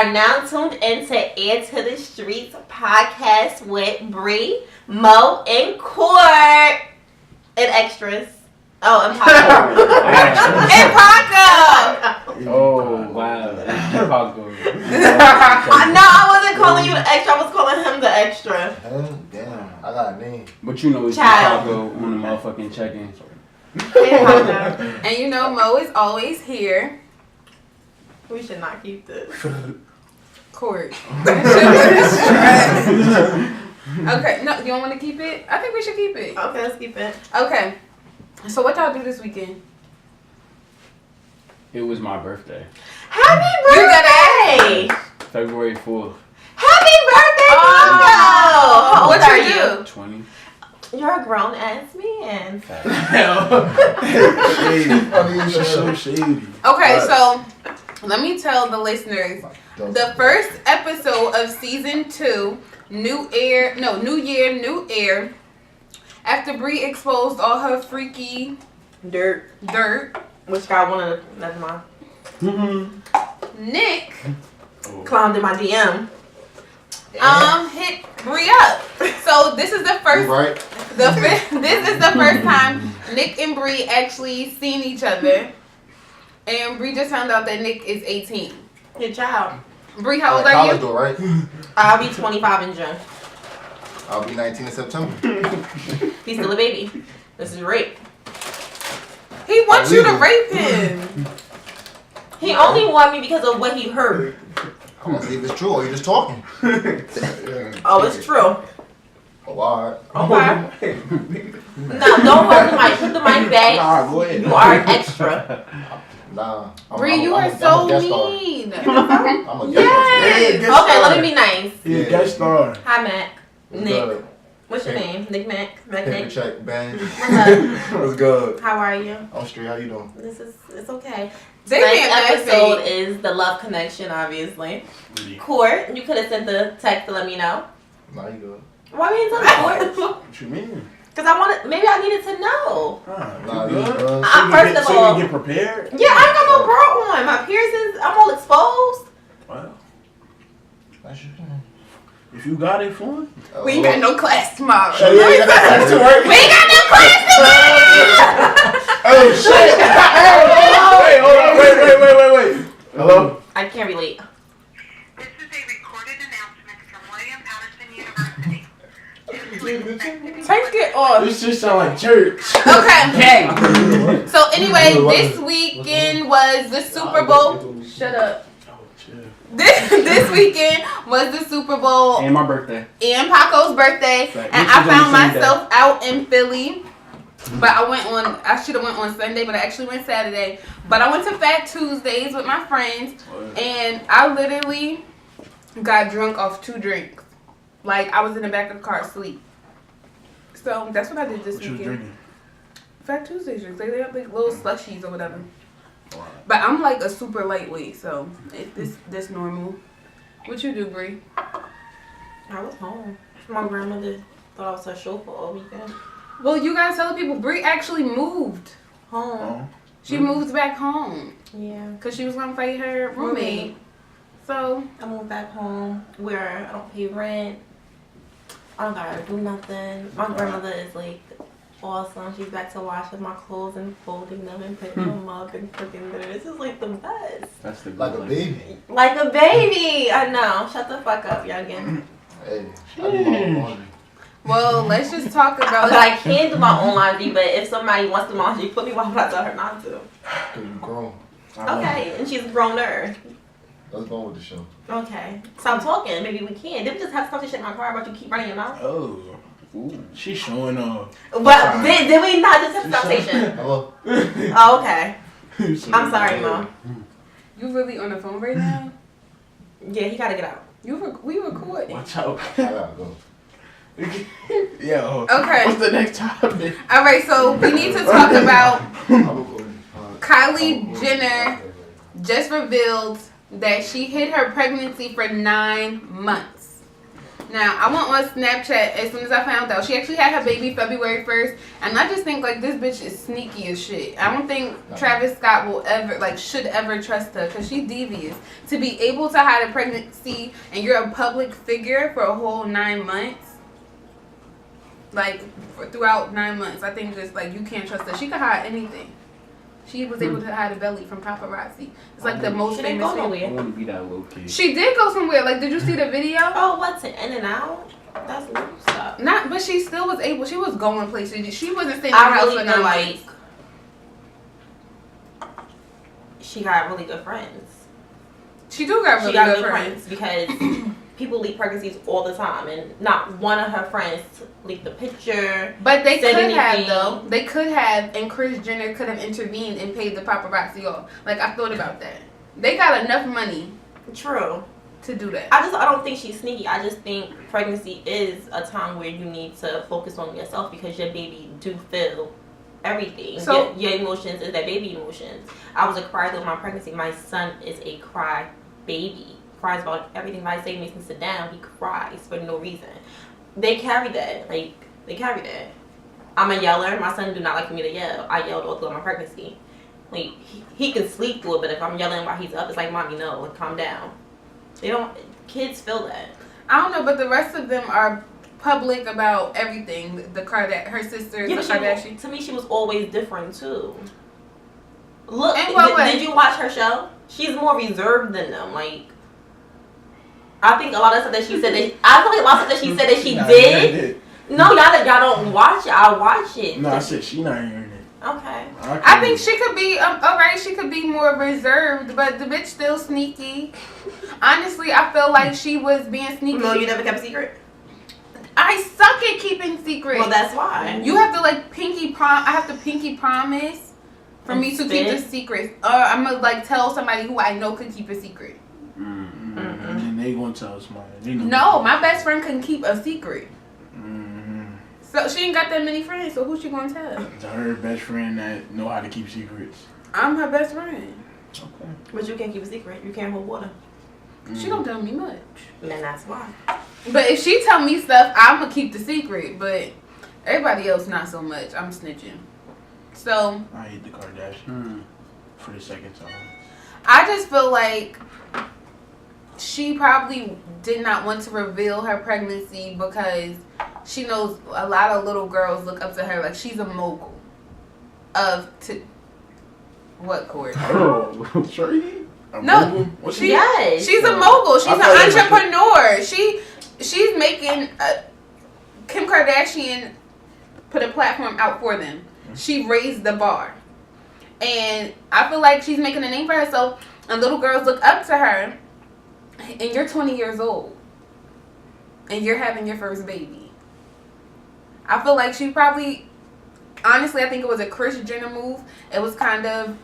are now tuned into Heir to the Streets podcast with Bree, Mo, and Court. And extras. Oh, and Paco. And Paco. Oh, wow. Paco. No, I wasn't calling you the extra. I was calling him the extra. Damn, I got a name. But you know it's Paco on the motherfucking check-in. Hey, Paco. And you know Mo is always here. We should not keep this. Court. Okay, no, you don't want to keep it? I think we should keep it. Okay, let's keep it. Okay. So what y'all do this weekend? It was my birthday. Happy birthday! February 4th. Happy birthday, Paco! How old What are you you? do? 20. You're a grown ass man. Shady. She's so shady. Okay, so let me tell the listeners. The first episode of season 2, new year, new air. After Bree exposed all her freaky Dirt. Which got one of the... Never mind. Nick Clowned in my DM. hit Bree up. So this is the first Right? this is the first time Nick and Bree actually seen each other. And Bree just found out that Nick is 18. Good job. Bree, how old are College you? though, right? I'll be 25 in June. I'll be 19 in September. He's still a baby. This is rape. He wants you to rape him. He only wanted me because of what he heard. I want to see if it's true or you're just talking. Oh, it's true. Oh, alright. Okay. No, don't hold the mic. Put the mic back. Nah, go ahead. You are an extra. Nah. Bree, you are so mean. I'm a guest Yes. star. Okay, let me be nice. Yeah, guest star. Hi, Mac. What's Nick. good? What's your name? Nick Mac. Mac Paper Nick. check, bang. What's up? What's good? How are you? I'm straight. How you doing? It's okay. They Tonight's can't episode laugh is the love connection, obviously. Court, you could have sent the text to let me know. Nah, you good. Why we didn't tell me, Court? What you mean? Because I wanted, maybe I needed to know. Nah, You you good? good. First of So all, you get prepared? yeah, I ain't got no bra on. My piercings, I'm all exposed. Wow. That's your If you got it, fun. We ain't got no class tomorrow. We ain't got to work. We ain't got no class today. Oh shit! Hey, hold on! Wait! Hello? I can't relate. This is a recorded announcement from William Patterson University. Take it off. This just sound like church. Okay. So anyway, this weekend was the Super Bowl. Shut up. Oh, chill. This weekend was the Super Bowl And my birthday. and Paco's birthday, Right. and Which I is found on the same myself out in Philly. But I should have went on Sunday, but I actually went Saturday. But I went to Fat Tuesdays with my friends, and I literally got drunk off 2 drinks. Like, I was in the back of the car asleep. So that's what I did this What you was weekend. drinking? Fat Tuesdays drinks. They have like little slushies or whatever. But I'm like a super lightweight, so this normal. What you do, Bree? I was home. My grandmother thought I was her chauffeur all weekend. Well, you gotta tell the people, Bree actually moved. Home. Oh. She moved back home Yeah. because she was gonna fight her roommate. So I moved back home where I don't pay rent. I don't gotta do nothing. My grandmother is like awesome. She's back to washing my clothes and folding them and putting them up and cooking them. This is like the best. That's the good Like a life. baby. Like a baby. I know. Shut the fuck up, youngin. Hey, I do my own laundry. well, let's just talk But about I can do my own laundry, but if somebody wants to laundry for me, why would I tell her not to? Cause you grown. Okay, and she's growner. Let's go with the show. Okay. Stop talking. Maybe we can. Did we just have stuff to shit in my car about you keep running your mouth? Oh. Ooh. She's showing off. But did we not just have conversation? Hello? Oh, okay. I'm sorry, Mom. you really on the phone right now. Yeah, he gotta get out. We recording. Watch out. I gotta go. Yo. Okay. What's the next topic? All right, so we need to talk about I'm recording. Kylie Jenner just revealed that she hid her pregnancy for 9 months. Now, I went on Snapchat as soon as I found out. She actually had her baby February 1st. And I just think, like, this bitch is sneaky as shit. I don't think Travis Scott will ever, like, should ever trust her. Because she's devious. To be able to hide a pregnancy and you're a public figure for a whole 9 months. Like, throughout 9 months. I think just, like, you can't trust her. She could hide anything. She was able to hide a belly from paparazzi. It's like the most She didn't famous go family. I nowhere. want to be that little kid. She did go somewhere. Like, did you see the video? Oh, what's it? In and out? That's little stuff. Not, but she still was able. She was going places. She wasn't staying in the I house really for feel 9 like months. she got really good friends. She do got really She got good good friends. friends because people leak pregnancies all the time, and not one of her friends leaked the picture. But they Said could have anything. though. They could have, and Kris Jenner could have intervened and paid the paparazzi off. Like I thought about that. They got enough money True. to do that. I don't think she's sneaky. I just think pregnancy is a time where you need to focus on yourself because your baby do feel everything. So- your emotions is that baby emotions. I was a cry through my pregnancy. My son is a cry baby. Cries about everything. If I say makes him sit down, he cries for no reason. They carry that. Like, they carry that. I'm a yeller. My son do not like for me to yell. I yelled all through my pregnancy. Like, he can sleep through it, but if I'm yelling while he's up, it's like, Mommy, no, like, calm down. They don't, kids feel that. I don't know, but the rest of them are public about everything. Her sisters, Yeah, the but Kardashians. to me, she was always different, too. Look, In what way? did you watch her show? She's more reserved than them. Like, I think a lot of stuff that she said that I feel like a lot of stuff that she said that she did. No, y'all don't watch it. I watch it. No, I said she not hearing it. Okay. I think she could be alright. She could be more reserved, but the bitch still sneaky. Honestly, I feel like she was being sneaky. No, you never kept a secret. I suck at keeping secrets. Well, that's why. You have to like I have to pinky promise for me to keep the secret. Or I'm gonna like tell somebody who I know could keep a secret. And then they gonna tell somebody. They know No, my best friend couldn't keep a secret. Mm-hmm. So she ain't got that many friends. So who she gonna tell? To her best friend that know how to keep secrets. I'm her best friend. Okay. But you can't keep a secret. You can't hold water. She don't tell me much. And that's why. But if she tell me stuff, I'm gonna keep the secret. But everybody else, not so much. I'm snitching. So I hate the Kardashians for the second time. I just feel like she probably did not want to reveal her pregnancy because she knows a lot of little girls look up to her. Like she's a mogul what, Corey? Oh, sorry. No, Yes. She's a mogul. She's I an thought it was entrepreneur. She's making Kim Kardashian put a platform out for them. She raised the bar, and I feel like she's making a name for herself. And little girls look up to her. And you're 20 years old, and you're having your first baby. I feel like she probably, honestly, I think it was a Kris Jenner move. It was kind of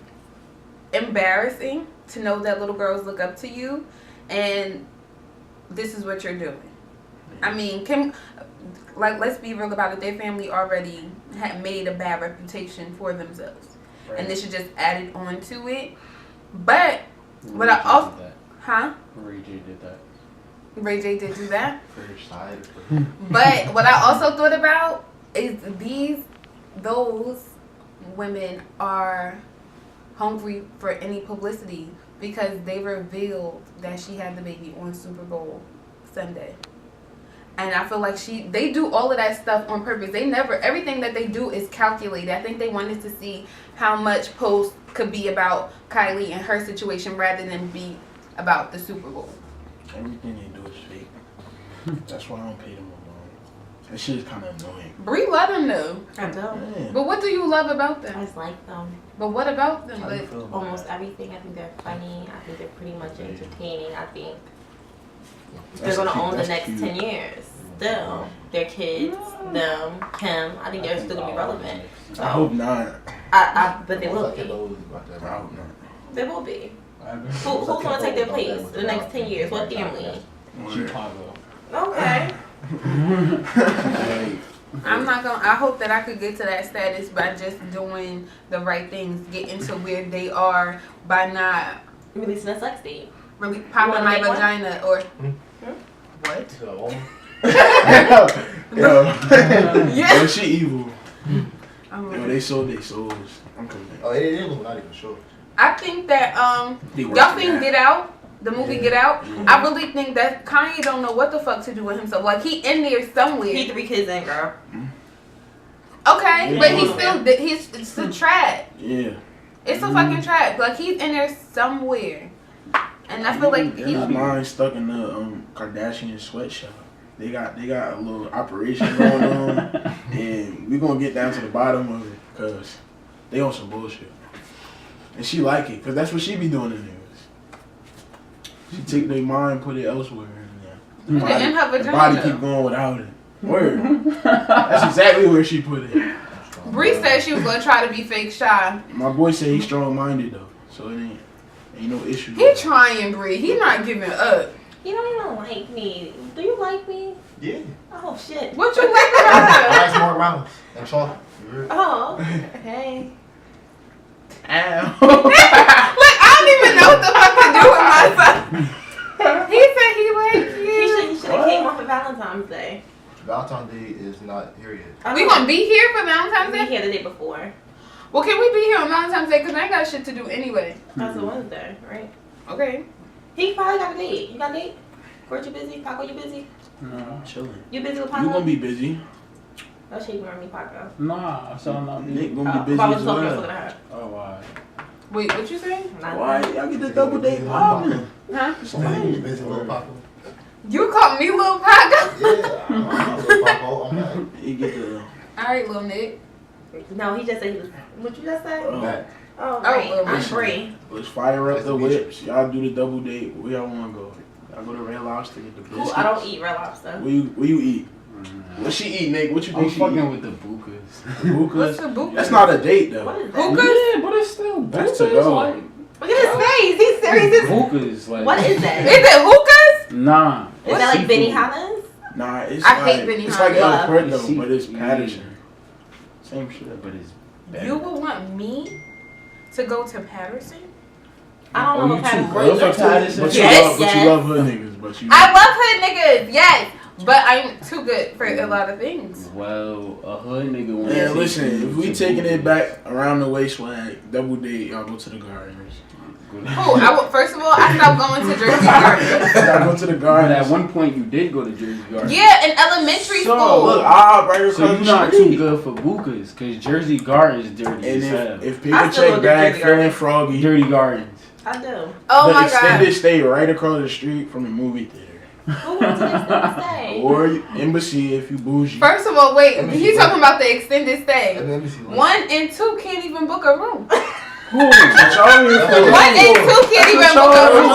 embarrassing to know that little girls look up to you, and this is what you're doing. I mean, Kim, like, let's be real about it. Their family already had made a bad reputation for themselves, and this should just added on to it. But what I also, Ray J did that. Ray J did do that. First side. But what I also thought about is those women are hungry for any publicity because they revealed that she had the baby on Super Bowl Sunday. And I feel like they do all of that stuff on purpose. Everything that they do is calculated. I think they wanted to see how much post could be about Kylie and her situation rather than be about the Super Bowl. Everything they do is fake. That's why I don't pay them no more. That shit is kind of annoying. Brie love them though. I do. Man. But what do you love about I them? just like them. But what about them? How you Like, feel about Almost that? everything. I think they're funny. I think they're pretty much entertaining. I think they're That's gonna cute. own the That's next cute. 10 years. Still, their kids, them, Kim. I think they're still gonna be relevant. I hope not. But they will be. I hope not. They will be. Who's gonna take their place in the next 10 years? What family? Chicago. Okay. I'm not gonna. I hope that I could get to that status by just doing the right things, getting to where they are by not Releasing a sex tape. really popping wanna my make one? vagina or Hmm? what? So, Yeah. Yo, she evil. Oh. Yo, they sold their souls. I'm coming. Oh, it is not even sure. I think that They worse y'all than seen that. Get Out, the movie Yeah. Get Out. Mhm. I really think that Kanye don't know what the fuck to do with himself. Like he in there somewhere. He 3 kids in, girl. Okay, Yeah. but it's a trap. Yeah. It's a fucking trap. Like he's in there somewhere, and I feel like His mind stuck in the Kardashian sweatshop. They got a little operation going on, and we gonna get down to the bottom of it because they on some bullshit. And she like it because that's what she be doing in there. She take their mind, put it elsewhere. And, Put it in her the vagina. body keep going without it. Word. That's exactly where she put it. Bree said she was gonna try to be fake shy. My boy said he's strong-minded though, so it ain't no issue. He trying, Bree. He not giving up. You don't even like me. Do you like me? Yeah. Oh, shit. What you like about her? I like smart mouth and chocolate. You heard? Oh, okay. Ow. Look, I don't even know what the fuck to do with myself. He said he liked you. He should have came off of Valentine's Day. Valentine's Day is not here yet. We gonna be here for Valentine's be Day? here the day before. Well, can we be here on Valentine's Day? Because I ain't got shit to do anyway. That's a Wednesday, right? Okay. He probably got a date. You got a date? Court, you busy? Paco, you busy? No, I'm chilling. You busy with Paco? You gonna be busy. No shade on me, Paco. Nah, so I'm not Nick busy. gonna be If I busy was as talking, I was looking well. at her. Oh, why? Wait, what you say? Why y'all get the double date popping? Huh? You busy, little Paco? You called me Lil Paco? Yeah, I'm little Paco. I'm back. You get the Alright, Lil Nick. No, he just said he was. What you just say? I'm back. Oh, right. well, I'm listen. free. let's fire up Nice the to meet you. whips. Y'all do the double date. Where y'all wanna go? Y'all go to Red Lobster get the biscuits. Cool. I don't eat Red Lobster. Where you eat? What she eat, Nick? What you I'm think she fucking eat? with the bukas. What's Hookahs. the boot? That's not a date though. What is that? Hookah? Yeah, but it's still That's to bukas, go. like, Look at his face. He's serious. bukas, like. What is that? Is it hookahs? Nah. Is that like Benny Hanna's? Nah, it's I like hate Benny it's like Hanna. El Puerto, You see- but it's yeah. Patterson. Same shit. But it's better. You would want me to go to Patterson? I don't Oh, know you what kind too of good grapes for are Patterson? But you Yes, love, but yes. you love hood niggas, but you. I love hood niggas, yes. But I'm too good for a lot of things. Well, a hood nigga wants Yeah, to listen. take If we you to taking it bukas. back around the way swag, double date, y'all go to the Gardens. Go to- Oh, first of all, I stopped going to Jersey Gardens. Y'all go to the But Gardens. at one point you did go to Jersey Gardens. Yeah, in elementary So, school. Look, I'll right across So the you're not street. too good for bukas, cause Jersey Gardens is dirty And as hell. if I people still go check to bag, Jersey feeling Gardens. froggy, Dirty Gardens. I do. Oh the my extended god. stay right across the street from the movie theater. Who went to the extended stay? Or embassy if you bougie. First of all, wait, he's talking about the extended stay. Let me see. 1 and 2 can't even book a room. Who? What y'all here for? 1 and 2 can't even book a room.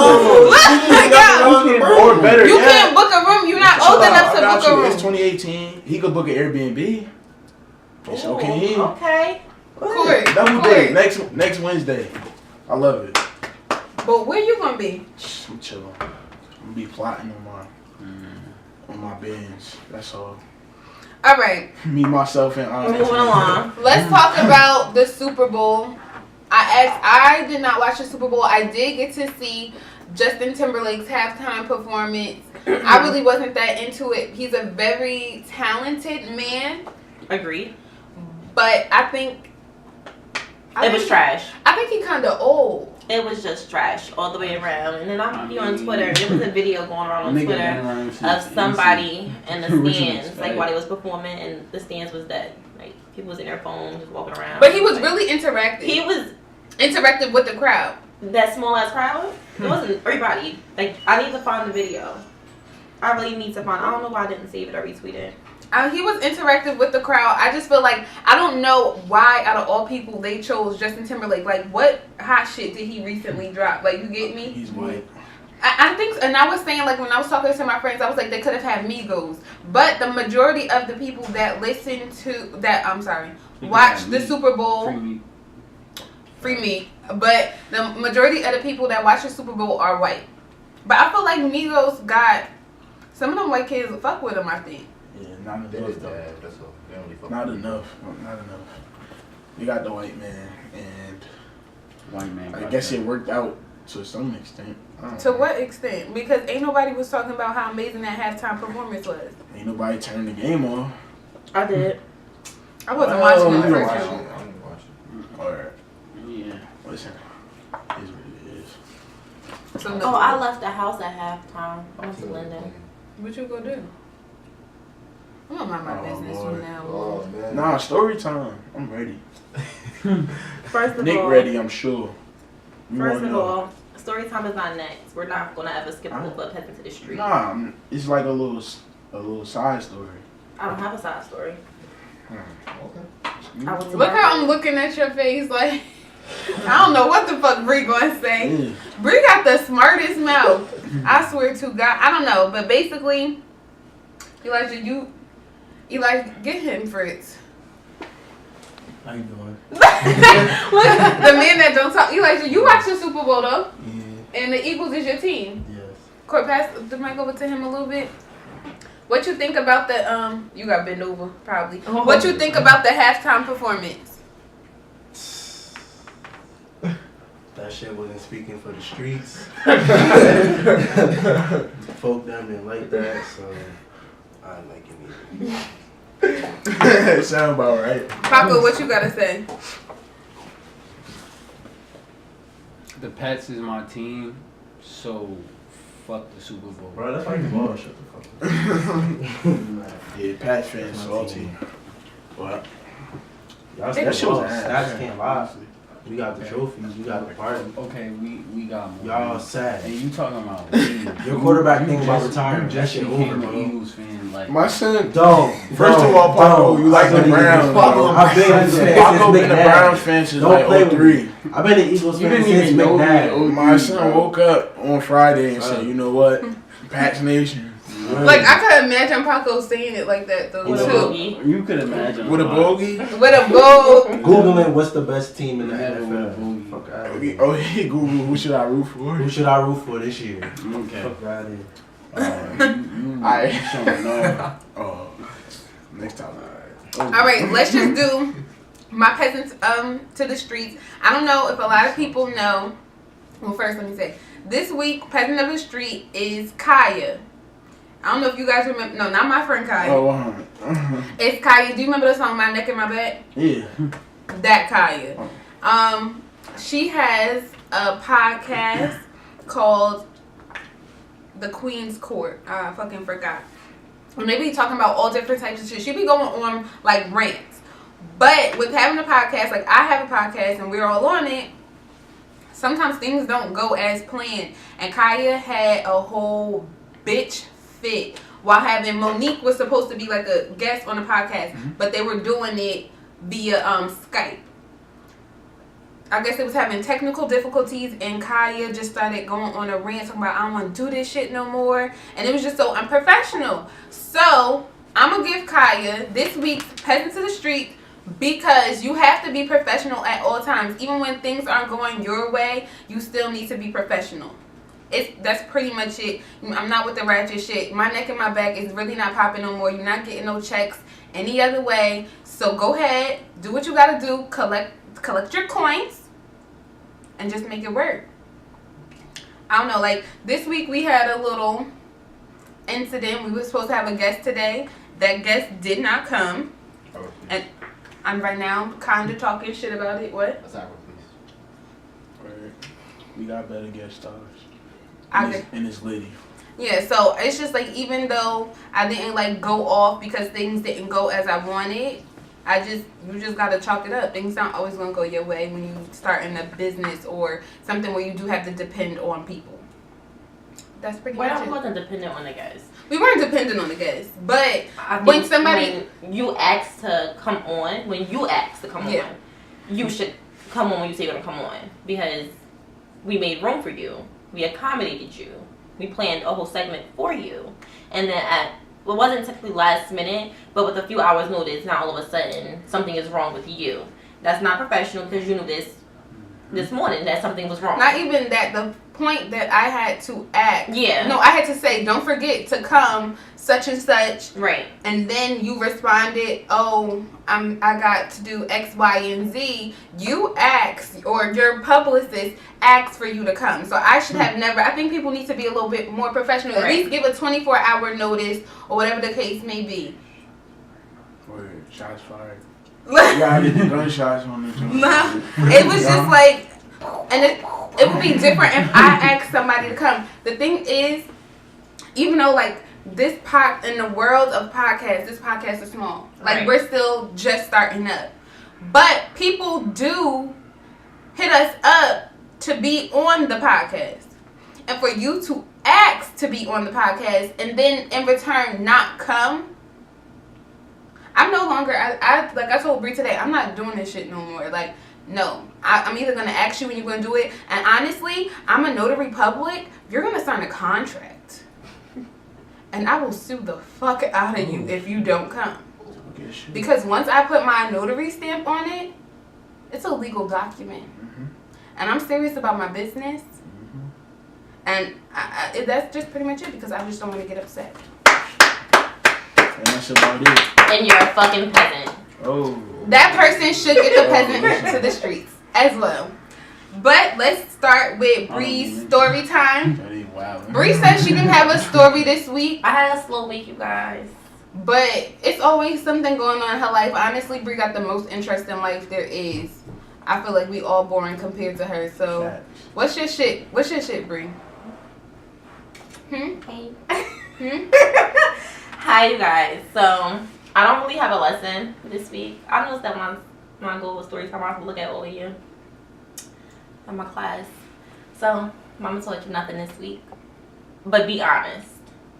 Look, Or better you yet, can't book a room. You're not chill old out, enough I to got book a you. room. It's 2018. He could book an Airbnb. It's okay. Okay. Court, Double court. date next Wednesday. I love it. But where you gonna be? I'm chilling. I'm gonna be plotting on my bins. That's all. All right, Me, myself, and We're moving along. let's talk about the Super Bowl. I did not watch the Super Bowl. I did get to see Justin Timberlake's halftime performance. I really wasn't that into it. He's a very talented man, Agreed. but I think It was trash. I think he kind of old. It was just trash all the way around. And then I'm on Twitter. There was a video going around on Nigga Twitter been around since of somebody in the Original stands, like spec. while he was performing, and the stands was dead. Like people was in their phones, just walking around. But he was Like, really interactive. He was interactive with the crowd. that small ass crowd. It wasn't everybody. Like I need to find the video. I really need to find. I don't know why I didn't save it or retweet it. He was interactive with the crowd. I just feel like I don't know why out of all people they chose Justin Timberlake. Like what hot shit did he recently drop? Like you get me? He's white. I think, and I was saying like when I was talking to my friends, I was like they could have had Migos, but the majority of the people that listen to that, watch the Super Bowl. Free me. But the majority of the people that watch the Super Bowl are white. But I feel like Migos got some of them white kids fuck with them. I think. Yeah, not They enough did though. that. That's all. They only fuck. Not enough. Not enough. We got the white man, and White man. I guess it worked out To some extent. To what extent? Because ain't nobody was talking about how amazing that halftime performance was. Ain't nobody turned the game off. I did. I wasn't watching you it. don't first watch of all. it. I didn't watch it. Alright. Yeah. Listen. It is what it is. So Oh, I left the house at halftime. I went to Linden. what you gonna do? I'm gonna mind my Oh, business Lord. from now Oh on. man. Nah, story time. I'm ready. First of Nick all, ready, I'm sure. You First wanna of know. all, story time is not next. We're not gonna ever skip over Peasant to the Street. Nah, it's like a little side story. I don't have a side story. Okay. I was Look how I'm looking at your face like I don't know what the fuck Bree gonna say. Yeah. Bree got the smartest mouth. I swear to God. I don't know, but basically, Elijah, get him, Fritz. How you doing? Look, the man that don't talk. Elijah, you watch the Super Bowl though, Yeah. and the Eagles is your team. Yes. Court, pass the mic over to him a little bit. What you think about the You got bend over probably. What you think about the halftime performance? That shit wasn't speaking for the streets. Folk them didn't like that, so I didn't like it either. Sound about right. Paco, what you gotta say? The Pats is my team, so fuck the Super Bowl. Bro, that's like the ball. Shut the fuck up. Yeah, Pats fans salty. What? Y'all That shit was lost. ass. Stats can't lie. We got the trophies. We got the party. Okay, we got more. Y'all sad. And you talking about me. Your quarterback You thinking about just- retiring. You just That shit became over, an bro. Eagles fan, like. My son. Don't. First of all, Paco, you like the Browns. bro. I've been a Eagles fan Paco since been a McNabb. Browns fan since Don't like play with 03. I've been an Eagles You fan didn't since even know McNabb. My son woke up on Friday and said, Son. you know what? Pats Nation. Like I could imagine Paco saying it like that though With a too. bogey. You could imagine. With a bogey? With a bow. Googling what's the best team in the Never with a NFL. bogey. Fuck out of Okay. here. Oh, he Google who should I root for? Who should I root for this year? Okay. Fuck out of here. You showing off. Oh, next time. All right, let's just do my peasants to the streets. I don't know if a lot of people know. Well, first let me say this week peasant of the street is Khia. I don't know if you guys remember. No, not my friend Khia. Oh, It's Khia. Do you remember the song "My Neck My Back"? yeah. That Khia. She has a podcast called The Queen's Court. I fucking forgot. And they be talking about all different types of shit. She be going on like rants. But with having a podcast, like I have a podcast and we're all on it, sometimes things don't go as planned. And Khia had a whole bitch fit while having Monique was supposed to be like a guest on the podcast, but they were doing it via Skype. I guess it was having technical difficulties and Khia just started going on a rant talking about I don't want to do this shit no more, and it was just so unprofessional. So I'm gonna give Khia this week's Peasant to the Street because you have to be professional at all times. Even when things aren't going your way, you still need to be professional. That's pretty much it. I'm not with the ratchet shit. My neck and my back is really not popping no more. You're not getting no checks any other way. So go ahead, do what you gotta do. Collect your coins and just make it work. I don't know. Like this week we had a little incident. We were supposed to have a guest today. That guest did not come, and I'm right now kind of talking shit about it. What? That's Afro, please. We got better guest stars. I And it's Liddy. Yeah, so it's just like even though I didn't like go off because things didn't go as I wanted, you just gotta chalk it up. Things not always gonna go your way when you start in a business or something where you do have to depend on people. That's pretty much I it. wasn't dependent on the guys. We weren't dependent on the guests, but I think when somebody when you ask to come on, Yeah. you should come on when you say you're gonna come on because we made room for you. We accommodated you. We planned a whole segment for you. And then it wasn't technically last minute, but with a few hours notice, now all of a sudden something is wrong with you. That's not professional because you knew this this morning that something was wrong. Not even that. The point that I had to act. Yeah. No, I had to say, don't forget to come such and such. Right. And then you responded, oh, I got to do X, Y, and Z. You asked, or your publicist asked for you to come. So I should have never. I think people need to be a little bit more professional. At least give a 24-hour notice or whatever the case may be. Word, shots fired. No, Yeah, I did the gunshots on the it was just like, and it would be different if I asked somebody to come. The thing is, even though like in the world of podcasts, this podcast is small. Like we're still just starting up, but people do hit us up to be on the podcast, and for you to ask to be on the podcast and then in return not come. I'm no longer, like I told Bree today, I'm not doing this shit no more. Like, no. I'm either going to ask you when you're going to do it. And honestly, I'm a notary public. You're going to sign a contract. And I will sue the fuck out of you if you don't come. Because once I put my notary stamp on it, it's a legal document. And I'm serious about my business. And that's just pretty much it because I just don't want to get upset. And that's about it. And you're a fucking peasant. Oh. That person should get the peasant to the streets as well. But let's start with Bree's story time. Bree said she didn't have a story this week. I had a slow week, you guys. But it's always something going on in her life. Honestly, Bree got the most interesting life there is. I feel like we all boring compared to her. So, what's your shit? What's your shit, Bree? Hey. Hi, you guys. So, I don't really have a lesson this week. I noticed that my goal was story time. I have to look at all of you in my class. So, Mama taught you nothing this week. But be honest.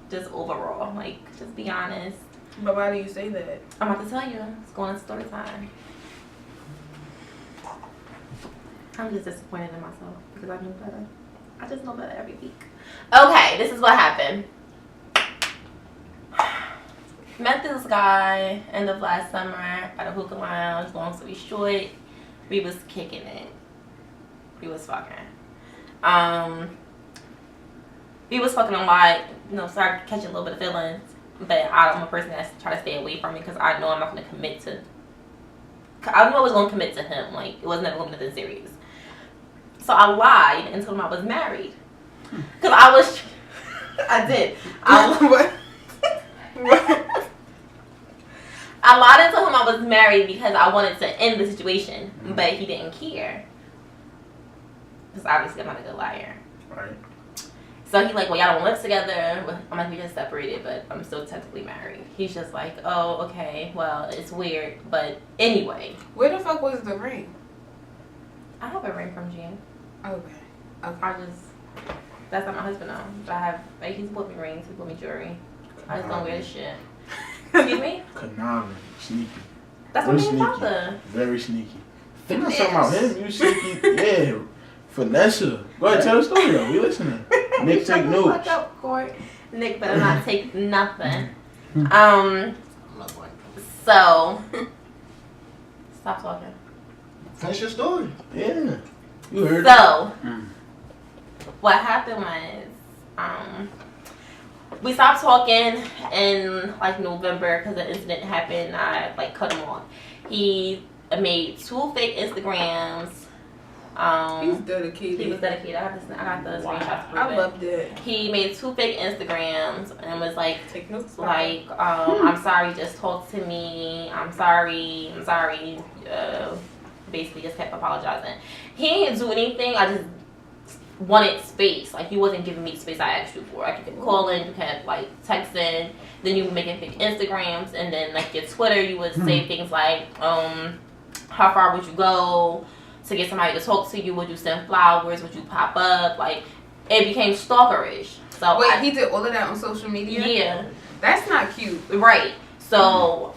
Just overall. Like, just be honest. But why do you say that? I'm about to tell you. It's going into story time. I'm just disappointed in myself because I knew better. I just know better every week. Okay, this is what happened. Met this guy end of last summer at a hookah lounge. Long story short, we was kicking it. We was fucking. We was fucking a lot. You know, started catching a little bit of feelings. But I'm a person that's trying to stay away from it because I know I'm not going to commit to. I knew I was going to commit to him. Like, it was never going to be nothing serious. So I lied and told him I was married. Because I did. I lied and told him I was married because I wanted to end the situation. But he didn't care. Because obviously I'm not a good liar. Right. So he like, well, y'all don't live together. I'm like, we just separated, but I'm still technically married. He's just like, oh, okay, well, it's weird. But anyway. Where the fuck was the ring? I have a ring from June. Okay. That's not my husband though. I have, like, he's bought me rings, he's bought me jewelry. I just don't wear this shit. Excuse me? Conniving, sneaky. That's Real what me and sneaky. father. Very sneaky. I'm not talking about him. You sneaky. Yeah. Vanessa. Go ahead, tell the story though. We listening. Nick, take notes. Nick better not take nothing. I'm not going to. So, stop talking. Finish your story. Yeah. You heard So, what happened was, we stopped talking in like November because the incident happened. I like cut him off. He made 2 fake Instagrams. He's dedicated. He was dedicated. I got the screenshots. I loved it. He made 2 fake Instagrams and was like, Take notes. like, I'm sorry, just talk to me. I'm sorry. Basically just kept apologizing. He didn't do anything. I just wanted space. Like, he wasn't giving me space I asked you for. Like, you kept calling, you kept like texting, then you were making fake Instagrams, and then like your Twitter, you would say things like, how far would you go to get somebody to talk to you? Would you send flowers? Would you pop up? Like, it became stalkerish. So wait, he did all of that on social media? Yeah. That's not cute. Right. So,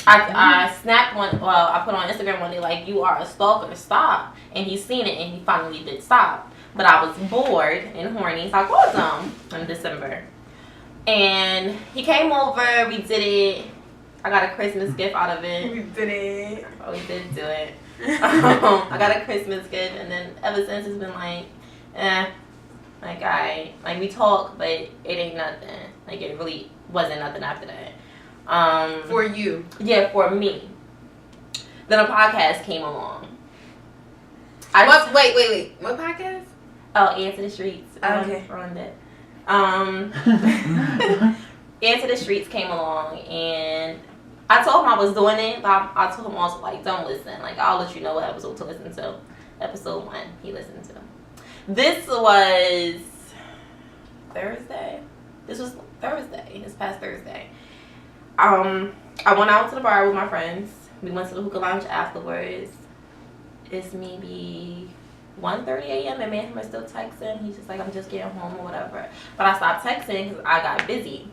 I snapped one, well, I put on Instagram one day, like, you are a stalker, stop. And he's seen it, and he finally did stop. But I was bored and horny, so I called him in December. And he came over, we did it. I got a Christmas gift out of it. We did it. Oh, we did do it. I got a Christmas gift, and then ever since it's been like, like we talk, but it ain't nothing. Like it really wasn't nothing after that. For you. Yeah, for me. Then a podcast came along. Wait. What podcast? Oh, Answer the Streets. Okay. On that. Answer the Streets came along, and I told him I was doing it, but I told him also, like, don't listen. Like, I'll let you know what episode to listen to. Episode 1, he listened to. This was Thursday. This past Thursday. I went out to the bar with my friends. We went to the hookah lounge afterwards. It's maybe 1:30 a.m. and me and him are still texting. He's just like, I'm just getting home or whatever. But I stopped texting because I got busy.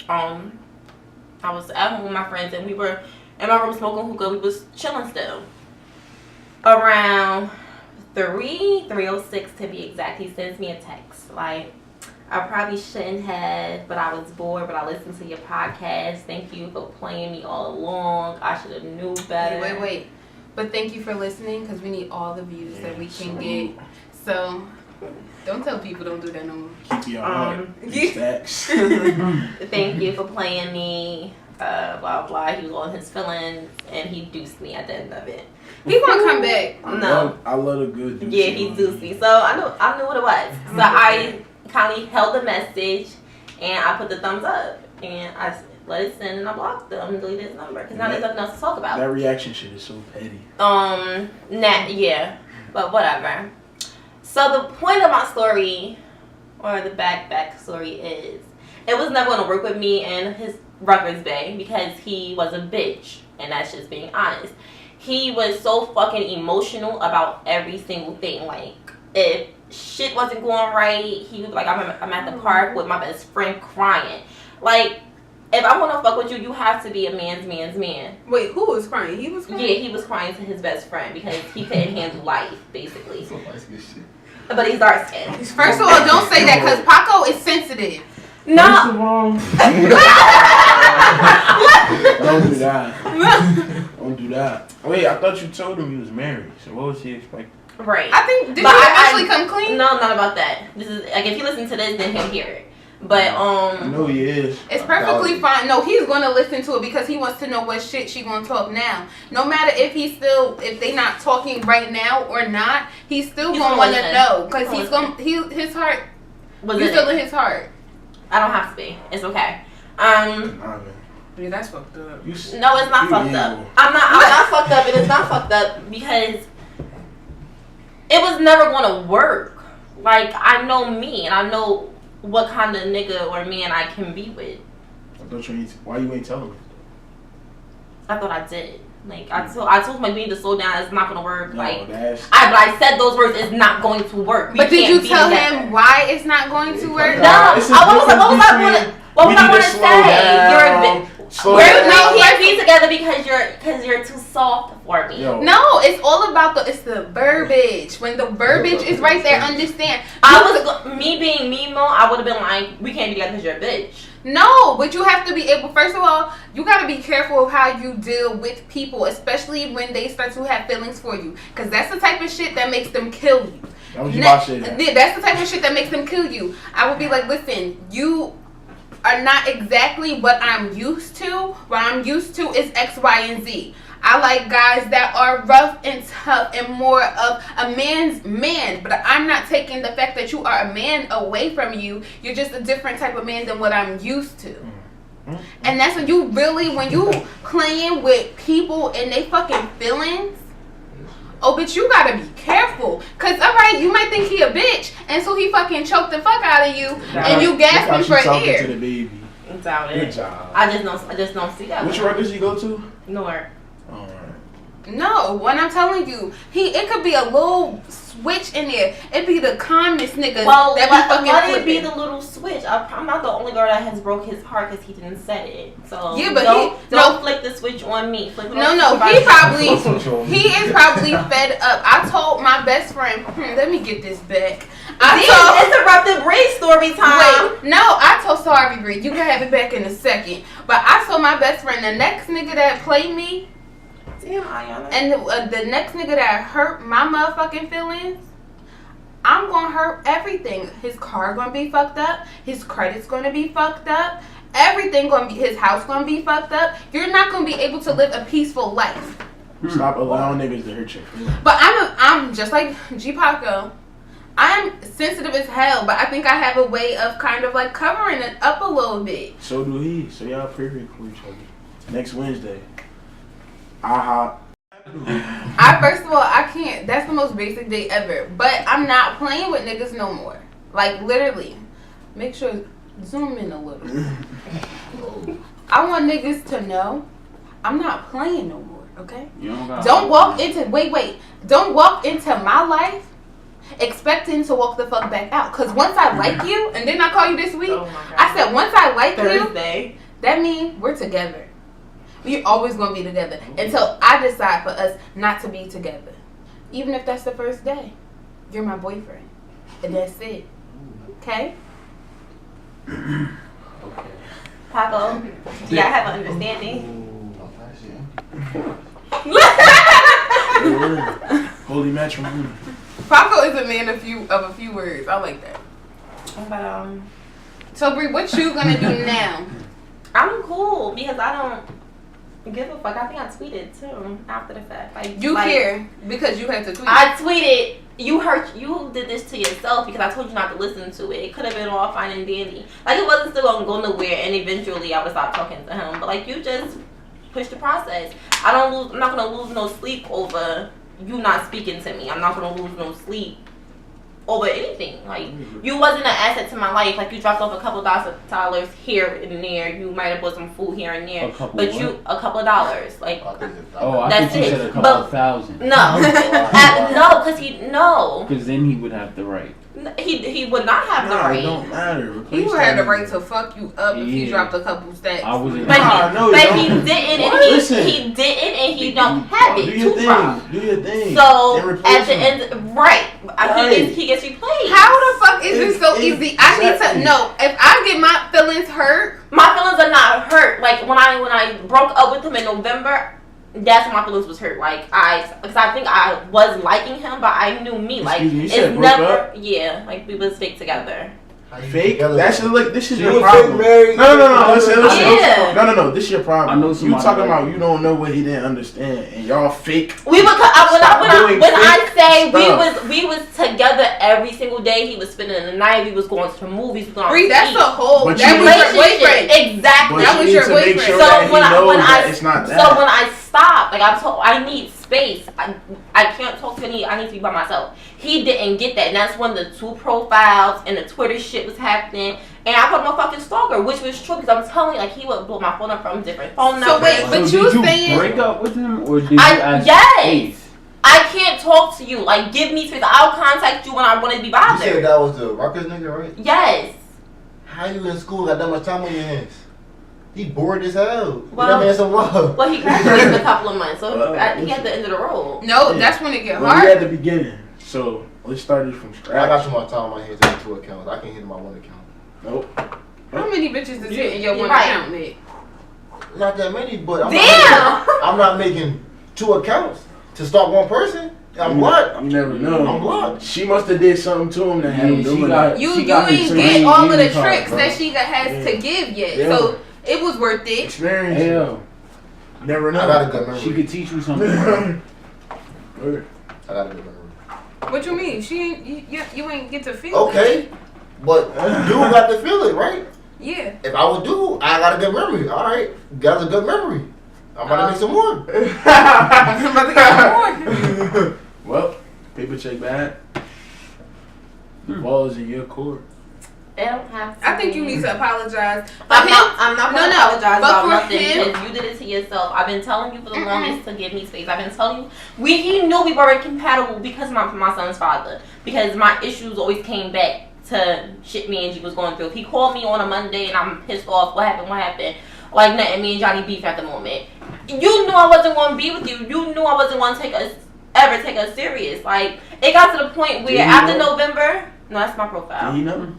I was at home with my friends and we were in my room smoking hookah. We was chilling still. Around 3:06 to be exact, he sends me a text. Like, I probably shouldn't have, but I was bored, but I listened to your podcast. Thank you for playing me all along. I should have knew better. Wait. But thank you for listening, because we need all the views that we can get. So, don't tell people don't do that no more. Keep your heart. Stacks. Thank you for playing me. Blah blah. He was on his feelings and he deuced me at the end of it. He gonna come back. No. I love a good juicy. Yeah, he deuced me. So I knew what it was. So I kindly held the message and I put the thumbs up and I let it send and I blocked him and deleted his number because now there's nothing else to talk about. That reaction shit is so petty. Yeah, but whatever. So the point of my story, or the back story, is it was never gonna work with me and his records bay because he was a bitch, and that's just being honest. He was so fucking emotional about every single thing. Like, if shit wasn't going right, he was like, I'm at the park with my best friend crying. Like, if I want to fuck with you, you have to be a man's man. Wait, who was crying? He was crying? Yeah, he was crying to his best friend because he couldn't handle life, basically. So light skin shit. But he's dark skinned. First of all, don't say that because Paco is sensitive. No. Don't do that. Don't do that. Wait, I thought you told him he was married. So what was he expecting? Right. I think, did But he I- actually come clean? No, not about that. This is like if you listen to this, then he'll hear it. But I know he is. It's perfectly fine. No, he's gonna listen to it because he wants to know what shit she gonna talk now. No matter if they not talking right now or not, he's still gonna want to know because his heart. was You in still it. in his heart. I don't have to be. It's okay. Nah, man. Yeah, that's fucked up. You, No, it's not you fucked evil. up. I'm not fucked up. It is not fucked up because it was never gonna work. Like, I know me and I know what kind of nigga or man I can be with. I thought you ain't, why you ain't telling me? I thought I did. Like, I told him, like, we need to slow down. It's not gonna work. No, Like, that's... I said those words. It's not going to work. We But did can't you tell be together. him why it's not going to work? No, It's a what was difference I between- gonna? What was we I need gonna to say? slow down. You're a bit. Slow We down. can't be together because you're too soft for me. Yo. No, it's all about the verbiage. When the verbiage is right there, understand. Me being me, Mo, I would have been like, we can't be together because you're a bitch. No, but you have to be able, first of all, you got to be careful of how you deal with people, especially when they start to have feelings for you. Because that's the type of shit that makes them kill you. That was you about to say that. That's the type of shit that makes them kill you. I would be like, listen, you are not exactly what I'm used to. What I'm used to is X, Y, and Z. I like guys that are rough and tough and more of a man's man. But I'm not taking the fact that you are a man away from you. You're just a different type of man than what I'm used to. And that's when you playing with people and they fucking feelings. Oh, but you gotta be careful. Cause alright, you might think he a bitch, and so he fucking choked the fuck out of you, and you gasping for air. To the baby. Doubt Good it. job. I just don't see that. Which records you go to? Nor. Alright. No, when I'm telling you, it could be a little switch in there. It be the calmest nigga Well, that be fucking let it be flipping. the little switch. I'm not the only girl that has broke his heart because he didn't say it. So Yeah, but don't flick the switch on me. Flick it on No, somebody else. he is probably fed up. I told my best friend, let me get this back. Interrupted Bree story time. Wait, no, I told sorry, Bree. You can have it back in a second. But I told my best friend, the next nigga that played me, Damn, Ayana. And the next nigga that hurt my motherfucking feelings, I'm gonna hurt everything. His car gonna be fucked up. His credit's gonna be fucked up. Everything gonna be, his house gonna be fucked up. You're not gonna be able to live a peaceful life. Stop allowing niggas to hurt your feelings. But I'm just like G Paco. I'm sensitive as hell, but I think I have a way of kind of like covering it up a little bit. So do he. So y'all perfect for each other. Next Wednesday. Aha. First of all, I can't. That's the most basic day ever. But I'm not playing with niggas no more. Like literally. Make sure zoom in a little. I want niggas to know I'm not playing no more. Okay? Don't walk into Don't walk into my life expecting to walk the fuck back out. Cause once I like you, and then I call you this week, Oh my God. I said once I like Thursday. you, that means we're together. We're always gonna be together until I decide for us not to be together. Even if that's the first day, you're my boyfriend, and that's it. Okay? Okay. Paco, do y'all have an understanding? Holy matrimony. Paco is a man of a few words. I like that. But So Bree, what you gonna do now? I'm cool because I don't give a fuck. I think I tweeted too after the fact. You care because you had to tweet. I tweeted. You did this to yourself because I told you not to listen to it. It could have been all fine and dandy. Like it wasn't still gonna go nowhere, and eventually I would stop talking to him. But like you just push the process. I'm not gonna lose no sleep over you not speaking to me. I'm not gonna lose no sleep over anything. Like you wasn't an asset to my life. Like you dropped off a couple dollars here and there. You might have bought some food here and there. A couple of dollars. Like I that's think you it. said a couple of thousand. No, Because then he would have the right. He would not have the right. It don't matter. He would have the right to fuck you up if you Yeah. dropped a couple stacks. I wasn't. But he don't. didn't, What? and Listen. he didn't, and he don't have it Do your to thing. drop. Do your thing. So And replace at the him. end, right? Right. He gets replaced. How the fuck is this so Exactly. easy? I need to know if I get my feelings hurt. My feelings are not hurt. Like when I broke up with him in November, that's when my feelings was hurt. Because I think I was liking him, but I knew me. Like Excuse me, you it's said broke never. up? Yeah, like we was fake together. Fake? That's look. This is You your was problem. fake married. No. Listen. Yeah. No. This is your problem. I know You somebody talking like about you don't know what he didn't understand, and y'all fake. We were when I say stuff. we was together every single day. He was spending the night. We was going to movies. We was going Bree, that's eat. a whole. But That you- was your boyfriend. Exactly. That But was you your need to make boyfriend. sure So that he when knows I that it's not that. So when I stopped, like I need space. I can't talk to any. I need to be by myself. He didn't get that, and that's when the 2 profiles and the Twitter shit was happening. And I put him a fucking stalker, which was true because I'm telling you, like he would blow my phone up from different phone numbers. So wait, but So you did you saying- break up with him or did you I- ask yes. Ace? I can't talk to you. Like give me space. I'll contact you when I want to be You said bothered. that was the Rutgers nigga, right? Yes. How you in school got that much time on your hands? He bored as hell. Well- Give that man some love. Well, he graduated in a couple of months, so Well, he at the end of the road. No, Yeah. that's when it get Well, we hard. at the beginning, so let's start it from I scratch. got too much time on my hands to have 2 accounts. I can hit my 1 account. Nope. How many bitches is hitting your You're one right. account, Nick? Not that many, but Damn! I'm not making 2 accounts to start one person. I'm blocked. I'm never know. I'm blocked. She must have did something to him that had him Yeah, she doing got- that. You She got ain't his get green all of the green card, tricks bro. that she has Yeah. to give yet. Yeah. So it was worth it. Experience. Hell, Never know. I got a good memory. she could teach you something. Word. I got a good memory. What you mean? She ain't you ain't get to feel Okay, but you got to feel it, right? it. Yeah. If I was dude, I got a good memory. All right, got a good memory. I'm about to make some more. I'm about to get more. Well, paper check bad. The ball is in your court. It don't have to I think you be. need to apologize. I'm him- not No, gonna no, apologize but about for nothing him- because you did it to yourself. I've been telling you for the longest to give me space. I've been telling you he knew we weren't compatible because of my son's father. Because my issues always came back to shit me and G was going through. If he called me on a Monday and I'm pissed off, what happened? Like nothing, me and Johnny beef at the moment. You knew I wasn't gonna be with you. You knew I wasn't gonna take us serious. Like it got to the point where Did he after know? November, no, that's my profile. Did he know?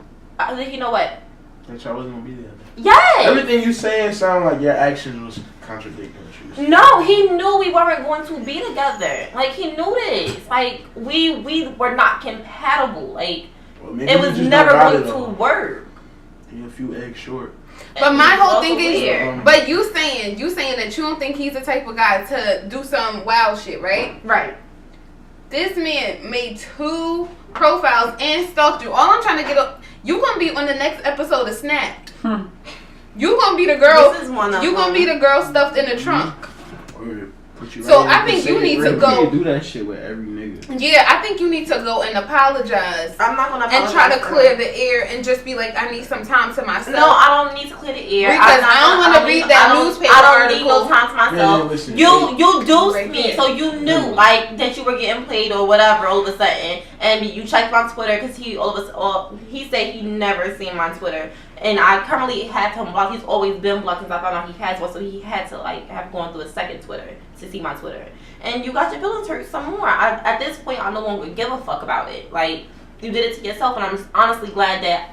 You know what? That y'all wasn't gonna be there. Yes. Everything you saying sound like your actions was contradicting what you was saying. No, he knew we weren't going to be together. Like, he knew this. Like, we were not compatible. Like, Well, maybe it you was just never don't got going it, to though. work. You're a few eggs short. But my whole Also thing is, weird. but you saying that you don't think he's the type of guy to do some wild shit, right? Right. This man made 2 profiles and stalked you. All I'm trying to get up, you gonna be on the next episode of Snap. You gonna be the girl. This is one of You gonna be the girl stuffed in the trunk. Or put you So right I in think the you need to same go. You can't do that shit with every nigga. Yeah, I think you need to go and apologize I'm not gonna and try to apologize for clear it. the air and just be like, I need some time to myself. No, I don't need to clear the air. Because I don't wanna read that newspaper I don't need no article. time to myself. listen, You duped Right me, there. so you knew like that you were getting played or whatever all of a sudden, and you checked my Twitter because he said he never seen my Twitter, and I currently have him blocked. He's always been blocked since I found out he has one, so he had to like have gone through a second Twitter to see my Twitter. And you got your feelings hurt some more. At this point, I no longer give a fuck about it. Like, you did it to yourself, and I'm honestly glad that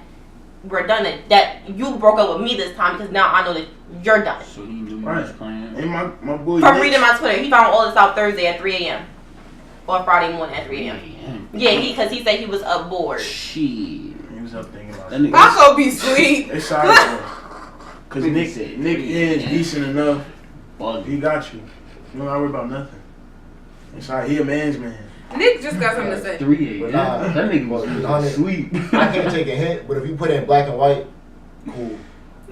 we're done. That you broke up with me this time because now I know that you're done. So he knew you Right. was playing. And my boy. From Nick- reading my Twitter, he found all this out Thursday at 3 a.m. or Friday morning at 3 a.m. Yeah, because he said he was up bored. Shit. He was up thinking about That it. nigga. Rocco be sweet. It's sorry, bro. Cause Nigga Nick said is decent enough. Bug. He got you. You don't gotta worry about nothing. It's like he a man's man. Nick just got something to say. 3 a.m. Nah. That nigga was Well, asleep. I can't take a hint, but if you put it in black and white, cool.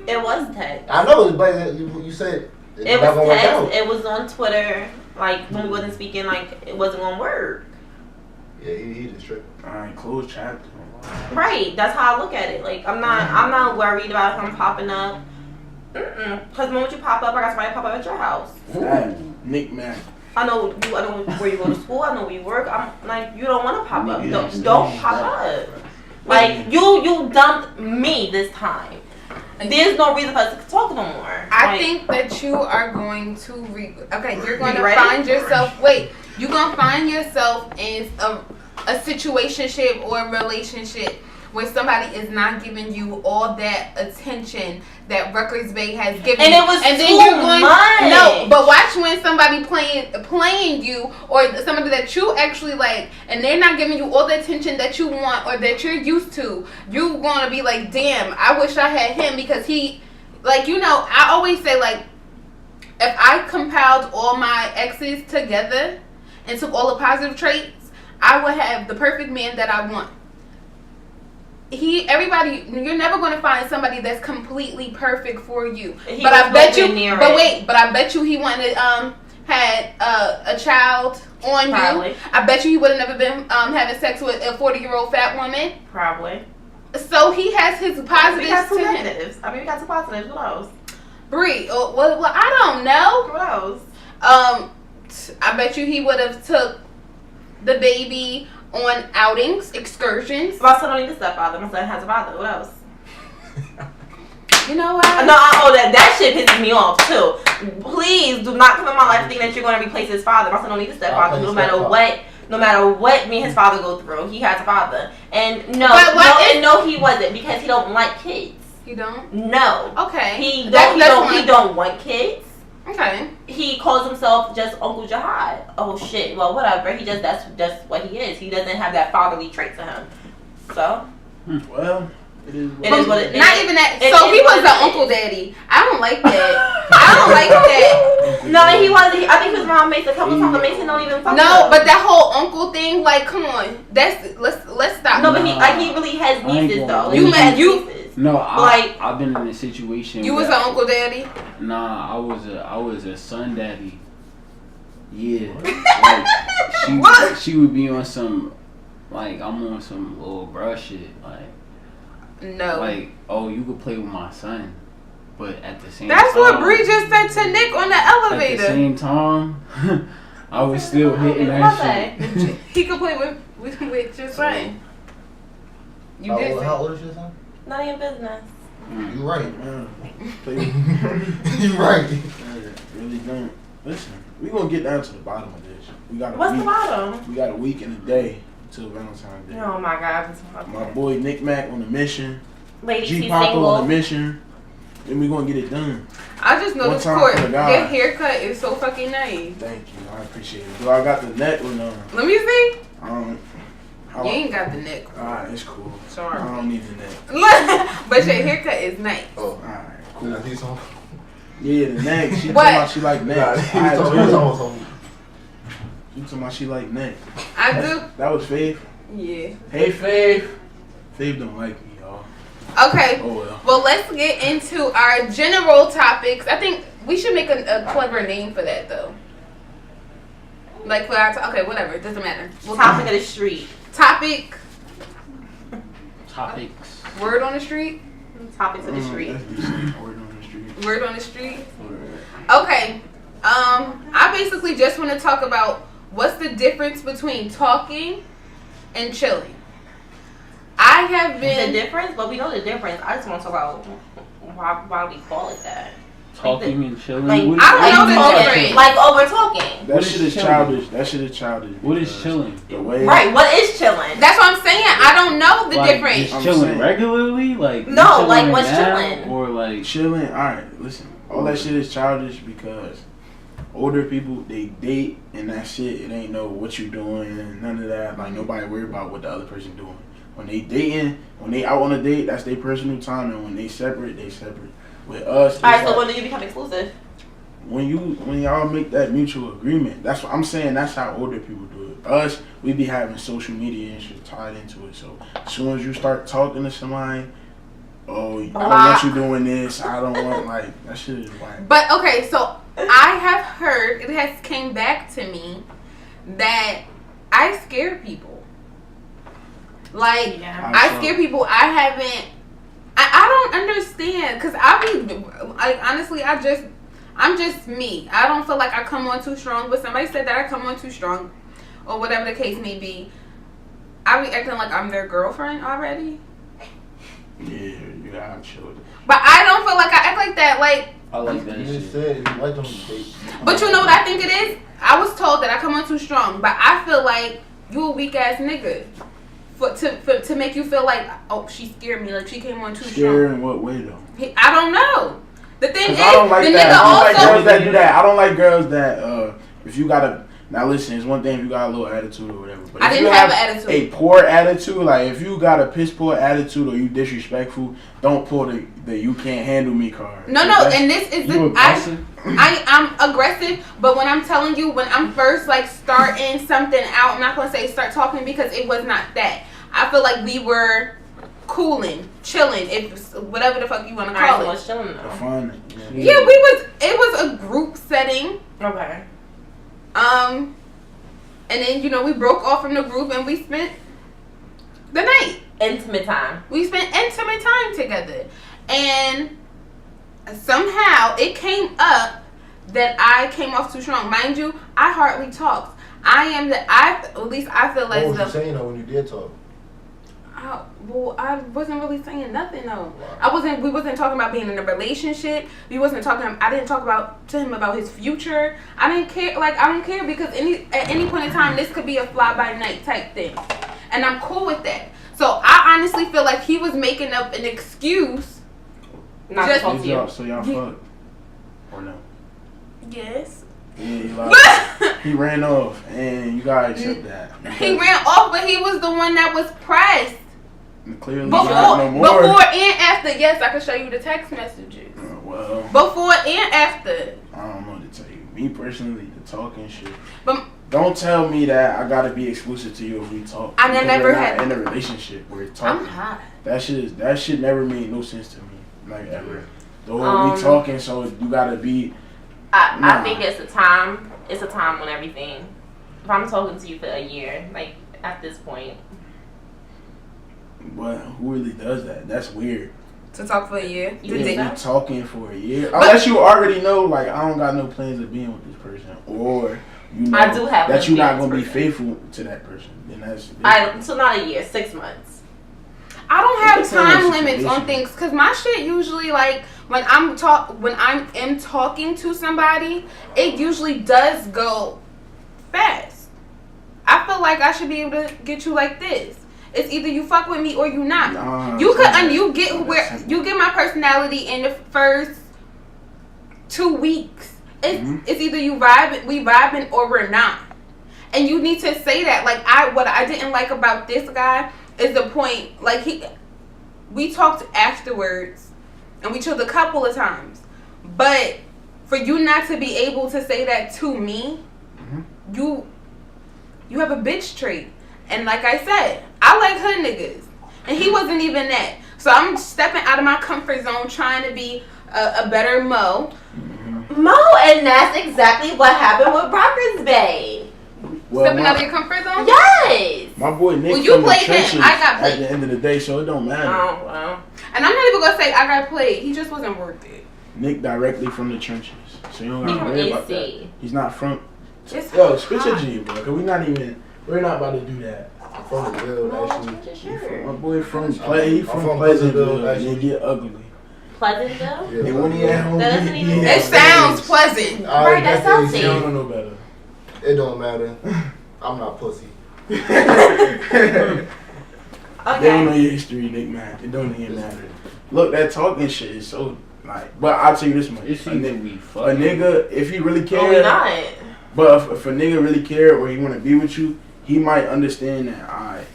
It was text. I know it was black. You said it's It not was gonna work text. out. It was on Twitter. Like, when we wasn't speaking, like, it wasn't gonna work. Yeah, he just tripped. Alright, close chapter. Right. That's how I look at it. Like, I'm not worried about him popping up. Because the moment you pop up, I got somebody pop up at your house. Nick Mac. I know where you go to school. I know where you work. I'm like, you don't want to pop up. Yeah, Don't pop up. Like, you dumped me this time. There's no reason for us to talk no more. I think that you are going to you're going to ready? find yourself. You're gonna find yourself in a situationship or a relationship where somebody is not giving you all that attention that Rutgers Bay has given And you. it was and then too you're going much. No, but watch when somebody playing you or somebody that you actually like and they're not giving you all the attention that you want or that you're used to. You're gonna be like, damn, I wish I had him because he, like, you know, I always say, like, if I compiled all my exes together and took all the positive traits, I would have the perfect man that I want. You're never going to find somebody that's completely perfect for you. But I bet you, but I bet you he wanted, had a child on Probably. you. I bet you he would have never been having sex with a 40-year-old fat woman. Probably. So he has his We got positives two to him. negatives. I mean, we got two positives. What else? Bree, well, I don't know. What else? I bet you he would have took the baby on outings, excursions. My son don't need a stepfather. My son has a father. What else? You know what? No, that shit pisses me off too. Please do not come in my life thinking that you're going to replace his father. My son don't need a stepfather. No matter what me and his father go through, he has a father. And no, he wasn't because he don't like kids. You don't? No. Okay. He That's don't want kids. Okay. He calls himself just Uncle Jihad. Oh shit. Well, whatever. He just that's what he is. He doesn't have that fatherly trait to him. So. Well, it is what it is. Not even that. It So is he what was it an is. uncle daddy. I don't like that. I don't like that. No, he wasn't. I think he was around Mason a couple times, but Mason don't even fuck with No, him. but that whole uncle thing, like, come on. Let's stop. No, but he really has nieces though. You He mean has you- nieces. No, Like- I've been in a situation. You was where- an uncle daddy? Nah, I was a son daddy. Yeah, like she would be on some, like I'm on some little bruh shit, No. like oh you could play with my son, but at the same That's time, what Bree just said to Nick on the At the elevator. same time, I was still hitting that shit. He could play with your son. You How did old- say. How old is your son? None of your business. You right. Man, You right. really don't. Listen, we gonna get down to the bottom of this. We got a What's week. the bottom? We got a week and a day until Valentine's Day. Oh my God. My boy Nick Mac on a mission. Ladies, he's G-Pop on single. the mission, and we gonna get it done. I just know One this time court. for the guy. Their haircut is so fucking nice. Thank you, I appreciate it. Do I got the neck or no? Let me see. How You ain't got the neck. Alright, it's cool. Sorry. I don't need the neck. But your haircut is nice. Oh, Alright, cool. cool. I need some. Yeah, the neck. She talking What? about she like Nah, neck. he was talking She talking about she like neck. I do. That was Faith. Yeah. Hey, Faith. Faith don't like me, y'all. Okay. Oh well. Well, let's get into our general topics. I think we should make a clever name for that, though. Like for our okay, whatever. It doesn't matter. Topic of the street. Topic. Topics. Word on the street. Topics of the street. That's decent. Word on the street. Word on the street. Okay. I basically just want to talk about what's the difference between talking and chilling. I have The been. difference, but we know the difference. I just want to talk about why we call it that. Talking and chilling. Like, What- I don't know the talking, difference. like over talking. That What shit is is chilling? childish. That shit is childish. What is because chilling? The way. Right, what is chilling? That's what I'm saying. I don't know the Like, difference. just I'm chilling saying. regularly, like No, you chilling like, what's now, chilling? or like Chilling. Alright, listen. All that shit is childish because older people, they date and that shit, it ain't know what you doing and none of that. Like, nobody worry about what the other person doing. When they dating, when they out on a date, that's their personal time, and when they separate, they separate. With us, it's Alright, so like, when do you become exclusive? when y'all make that mutual agreement, that's what I'm saying. That's how older people do it. Us, we be having social media and shit tied into it. So as soon as you start talking to somebody, oh, I don't want you doing this. I don't want like that shit is whack. But okay, so I have heard it has came back to me that I scare people. Like Yeah. I scare people. I haven't. I don't understand because I be like honestly I'm just me. I don't feel like I come on too strong. But somebody said that I come on too strong, or whatever the case may be. I be acting like I'm their girlfriend already. Yeah, you gotta chill. But I don't feel like I act like that. Like, I like that You shit. just said if you like them, they. but you know what I think it is? I was told that I come on too strong, but I feel like you a weak ass nigga. To make you feel like, oh, she scared me, like she came on too Scare strong. in what way though? I don't know. The thing is, I don't like the that. nigga I don't like also. girls that do that. I don't like girls that if you gotta. Now listen, it's one thing if you got a little attitude or whatever. But I if didn't you have an attitude. A poor attitude, like if you got a piss poor attitude or you disrespectful, don't pull the you can't handle me card. No, That's- and this is You the aggressive? I'm aggressive, but when I'm telling you, when I'm first like starting something out, I'm not gonna say start talking because it was not that. I feel like we were cooling, chilling, if whatever the fuck you want to Alright, call so it. what's chilling the though? fun. Yeah, it was a group setting. Okay. And then we broke off from the group and we spent the night. Intimate time. We spent intimate time together, and somehow it came up that I came off too strong. Mind you, I hardly talked. At least I feel What as was you though. saying though when you did talk? Well, I wasn't really saying nothing though. We wasn't talking about being in a relationship. I didn't talk to him about his future. I didn't care. Like, I don't care because at any point in time, this could be a fly by night type thing, and I'm cool with that. So I honestly feel like he was making up an excuse. Not Just- to talk to you. So y'all fucked or no? Yes. Yeah, he ran off, and you gotta accept that. He ran off, but he was the one that was pressed. Clearly not no more. Before and after. Yes, I can show you the text messages. Well, Before and after. I don't know what to tell you. Me personally, the talking shit. But Don't tell me that I gotta be exclusive to you if we talk. I because never we're not had- in a relationship. We're I'm talking. hot. That shit never made no sense to me. Like ever. Though we talking, so you gotta be. I Nah. think it's a time. It's a time when everything. If I'm talking to you for a year, like at this point, But who really does that? That's weird. To talk for a year. You Yeah, think you so? talking for a year, unless you already know, like I don't got no plans of being with this person, or you know I do have that plans you're of not being gonna be with this faithful to that person. Then that's so not a year, 6 months. I don't have Depends on the time limits on situation. things because my shit usually like when I am talking to somebody, it usually does go fast. I feel like I should be able to get you like this. It's either you fuck with me or you not. Nah, You it's get not where that simple. you get my personality in the first 2 weeks. It's either we vibing or we're not. And you need to say that. Like what I didn't like about this guy is the point. Like we talked afterwards, and we chilled a couple of times. But for you not to be able to say that to me, you have a bitch trait. And like I said, I like hood niggas, and he wasn't even that. So I'm stepping out of my comfort zone, trying to be a better Mo. And that's exactly what happened with Brockers Bay. Stepping out of your comfort zone? Yes. My boy Nick Well, you from the played him. trenches I got at played. the end of the day, so it don't matter. Oh, well. And I'm not even gonna say I got played. He just wasn't worth it. Nick directly from the trenches, so you don't He gotta from worry about that. AC. He's not from. It's Yo, spit your hot. G, bro. Cause we're not about to do that. From the Ville, actually. My boy from I'm Pleasantville, from Pleasantville, Pleasantville, and get ugly. Pleasantville? Yeah, And when he at home, That doesn't he even- It sounds pleasant. Right, that sounds He safe. don't know no better. It don't matter. I'm not pussy. They don't know Okay. your history, Nick, man. It don't even matter. Look, that talking shit is so like. But I'll tell you this much: It's a either nigga, we a fuck. nigga, if he really Oh, we cares, not. but if a nigga really care or he want to be with you, he might understand that.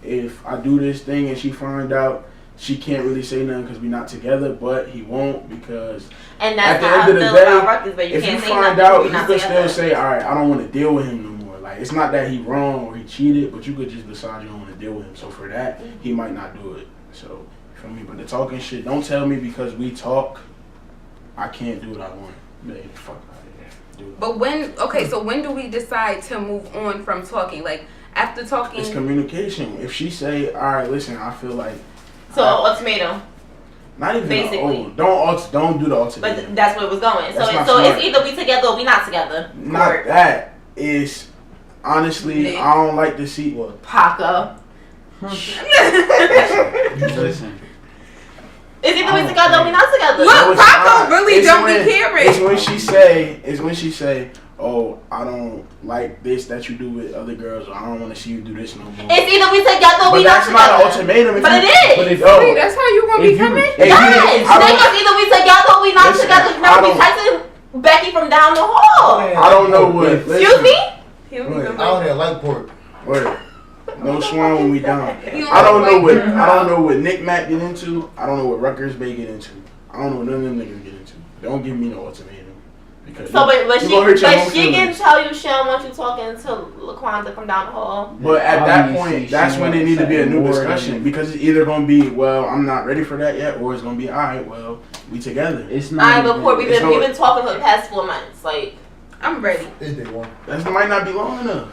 If I do this thing and she find out, she can't really say nothing because we not together. But he won't because And at that's the how I end of the feel day, about Rutgers, but you if you can't say find nothing. out, We're you not could still together. say, all right, I don't want to deal with him no more. Like, it's not that he wrong or he cheated, but you could just decide you don't want to deal with him. So for that, he might not do it. So, you feel me? But the talking shit, don't tell me because we talk, I can't do what I want. Man, fuck out of here. Do it. But when do we decide to move on from talking? Like after talking, It's communication. If she say, all right, listen, I feel like, So, ultimatum. not even Basically. don't do the But ultimatum. that's where it was going. So, That's not so smart. it's either we together or we not together. Not Or that. It's honestly, Nick. I don't like to see. Paco. Listen, It's either we together or we not together. Look, No, it's Paco not. really It's don't when- be caring. It's when she say, oh, I don't like this that you do with other girls, or I don't want to see you do this no more. It's either we together or But we not that's not together. an ultimatum. If But you, it is. But it, Wait, oh, that's how you gonna If be you- coming? Hey, Yes. I don't- Niggas, either we together or we not Listen, together. I Remember, we don't- texted Becky from down the hall. I don't know what. Excuse me? He'll Go ahead. I don't even like pork. Word. No swan when we down. You I don't know what. like- I don't know what Nick Mac get into. I don't know what Rutgers Bay get into. I don't know what none of them niggas get into. Don't give me no ultimatum. Because So, but you gonna hurt your own she can feelings. tell you she don't want you talking to LaQuanda from down the hall. But at that Obviously, point, she that's when there need to be a wants new more discussion than- because it's either gonna be, well, I'm not ready for that yet, or it's gonna be, all right, well, we together. it's All not. right, even- but Court, we've it's been talking for the past 4 months. Like, I'm ready. It's day one. That might not be long enough.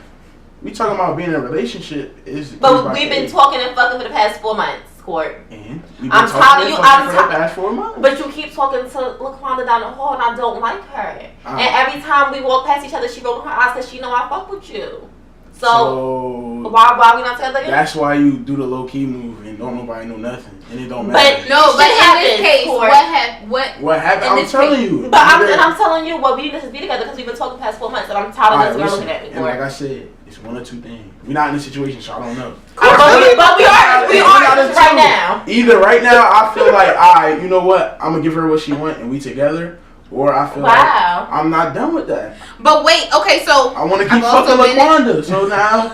We talking about being in a relationship is. but we've been talking and fucking for the past 4 months, Court. And we've been I'm talking tired of and you- fucking I'm for ti- the past 4 months. But you keep talking to LaQuanda down the hall, and I don't like her. Ah. And every time we walk past each other, she rolls her eyes because she know I fuck with you. So why we not together again? that's why you do the low key move and don't nobody know nothing and it don't But matter. No, but Shit in happens, this case, Court. What happened? in I'm this telling case- you. But I'm telling you, well, we need to just be together because we've been talking the past 4 months, and I'm tired of Alright, this girl listen, looking at me. and Court. like I said, it's one or two things. We're not in a situation, so I don't know. But we are We're not in right two. now. Either right now, I feel like, alright, you know what? I'm gonna give her what she want and we together, or I feel like Wow. I'm not done with that. But wait, okay, so I want to I've keep also fucking been- LaQuanda. So now,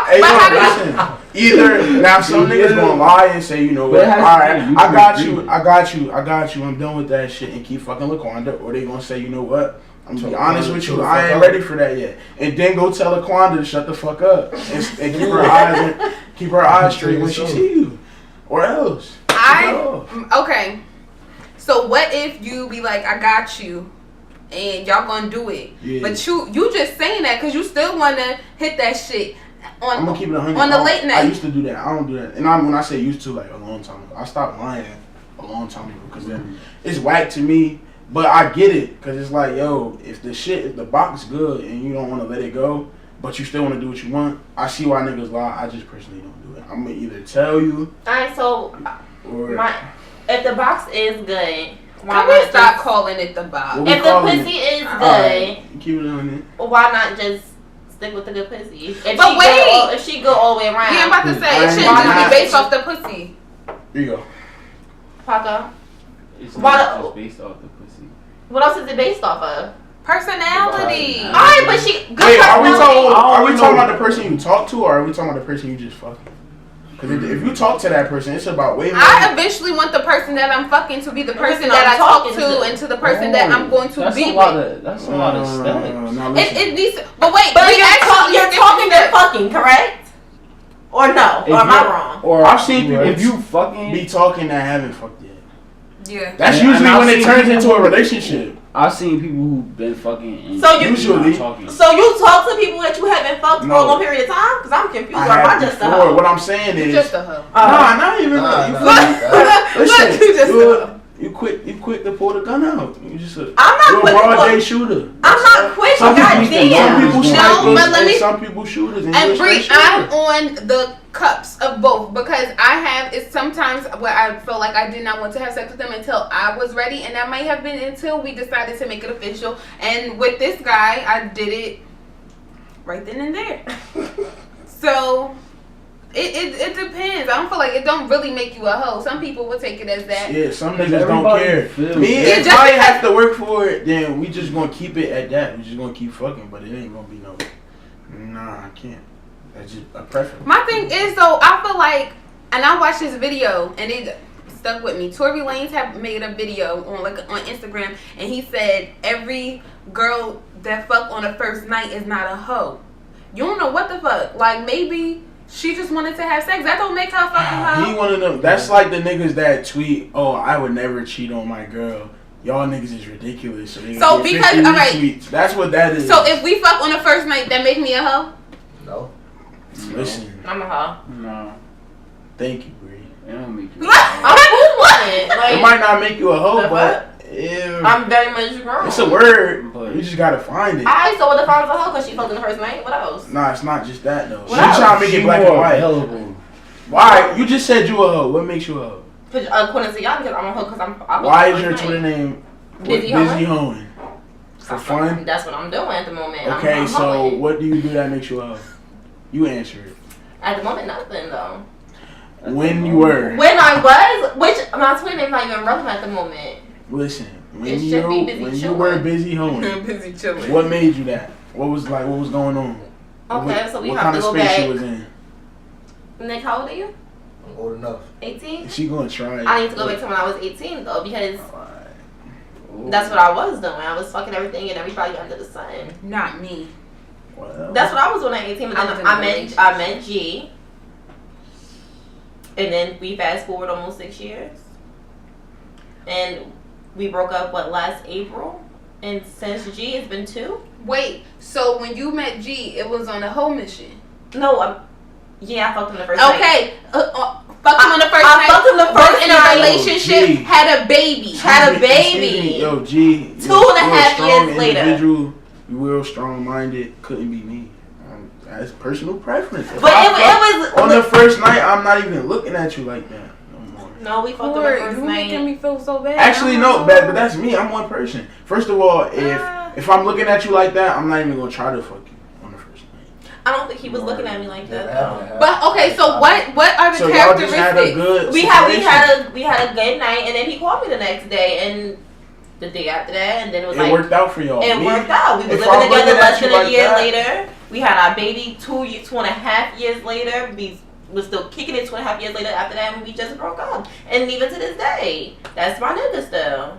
hey, But how yo, listen. Either now some niggas gonna lie and say, you know But what? it All has to right, be- you I can got agree. you, I got you, I got you. I'm done with that shit and keep fucking LaQuanda. Or they gonna say, you know what? I'm gonna be honest with you, I ain't ready for that yet. And then go tell LaQuanda to shut the fuck up and keep her eyes straight when she see you, or else. okay. So what if you be like, I got you, and y'all gonna do it, Yeah. but you just saying that because you still wanna hit that shit I'm on gonna keep it 100. on the late night. I used to do that. I don't do that. And when I say used to, like a long time ago, I stopped lying a long time ago because then it's whack to me. But I get it because it's like, yo, if the box good and you don't want to let it go, but you still want to do what you want, I see why niggas lie. I just personally don't do it. I'm gonna either tell you Alright, so or if the box is good, why Can we not stop just, calling it the bob? What we if the calling pussy it? is good, Alright, keep it on it. why not just stick with the good pussy. If she go all the way around. Yeah, I'm about to say it shouldn't just be based off the pussy. Here you go. Paco. It's not just based off the pussy. What else is it based off of? Personality. All right, but she good Wait, personality. are we talking about the person you talk to, or are we talking about the person you just fucking? Because if you talk to that person, it's about way more. I eventually want the person that I'm fucking to be the person that I talk to, and to the person that I'm going to be with. That's a lot of steps. It needs, but wait, but you're talking to fucking, correct? Or no? Or am I wrong? Or I've seen people if you fucking be talking that haven't fucked yet. Yeah. That's usually when it turns into a relationship. I've seen people who've been fucking and so you usually talking. So you talk to people that you haven't fucked for a long period of time? Because I'm confused. Or am I just a hoe? What I'm saying is just a hoe. Nah, not even. Listen, you quick to pull the gun out. You just I'm not quick. Broad day shooter. I'm not quick. Some people snipers, some people shooters. And Bree, I'm on the cups of both because it's sometimes where I feel like I did not want to have sex with them until I was ready, and that might have been until we decided to make it official. And with this guy, I did it right then and there. So it depends. I don't feel like it don't really make you a hoe. Some people will take it as that. Yeah, some niggas don't care. Me, if I have to work for it, then we just gonna keep it at that. We just gonna keep fucking, but it ain't gonna be no. Nah, I can't. That's just a preference. My thing is though, I feel like, and I watched this video and it stuck with me. Tory Lanez have made a video on Instagram, and he said every girl that fuck on the first night is not a hoe. You don't know what the fuck. Like maybe she just wanted to have sex. That don't make her fucking hoe. He one of them. That's like the niggas that tweet, "Oh, I would never cheat on my girl." Y'all niggas is ridiculous. So because all right, retweets. That's what that is. So if we fuck on the first night, that make me a hoe? No. Listen. I'm a hoe. No. Thank you, Bree. It don't make you. It might not make you a hoe, but I'm very much grown. It's a word, but you just gotta find it. Alright, so what if I was a hoe because she fucked in the first night? What else? Nah, it's not just that though. What She trying to make it black and white. Available. Why? You just said you a hoe. What makes you a hoe? According to y'all, because I'm a hoe because I'm. Why is your Twitter name Busy Hoeing? For fun? That's what I'm doing at the moment. Okay, I'm so hoeing. what do you do that makes you a hoe? You answer it. At the moment, nothing though. When you were. When I was, which my Twitter name's not even relevant at the moment. Listen, when It you should be busy you were busy hoeing, busy chilling. what made you that? What was going on? Okay, so we what have kind to of go space back. you was in? Nick, how old are you? I'm old enough. 18? She gonna try it. I need to go back to when I was 18 though, because that's what I was doing. I was fucking everything and everybody under the sun. Not me. Well, That's what I was doing at 18, but then I met G. And then we fast forward almost 6 years. And we broke up, last April? And since G, it's been 2? Wait, so when you met G, it was on a whole mission? No, yeah, I fucked him the first night. Okay, fucked him on the first I night. fucked him the first in night. a relationship, had a baby. Had a baby. Yo, G. 2.5 years later. Individual, you real strong-minded. Couldn't be me. That's personal preference. But it was on the first night. I'm not even looking at you like that no more. No, we fucked on the first You night. making me feel so bad. Actually, no, but that's me. I'm one person. First of all, if I'm looking at you like that, I'm not even gonna try to fuck you on the first night. I don't think he was looking at me like that though. But okay, so what are the So y'all just characteristics? had a good We had a good night, and then he called me the next day, and the day after that, and then it was It worked out for y'all. It worked out. We were if living I'm together looking less at you than a like year that- later. We had our baby 2.5 years later. We was still kicking it 2.5 years later after that, and we just broke up. And even to this day, that's my nigga still.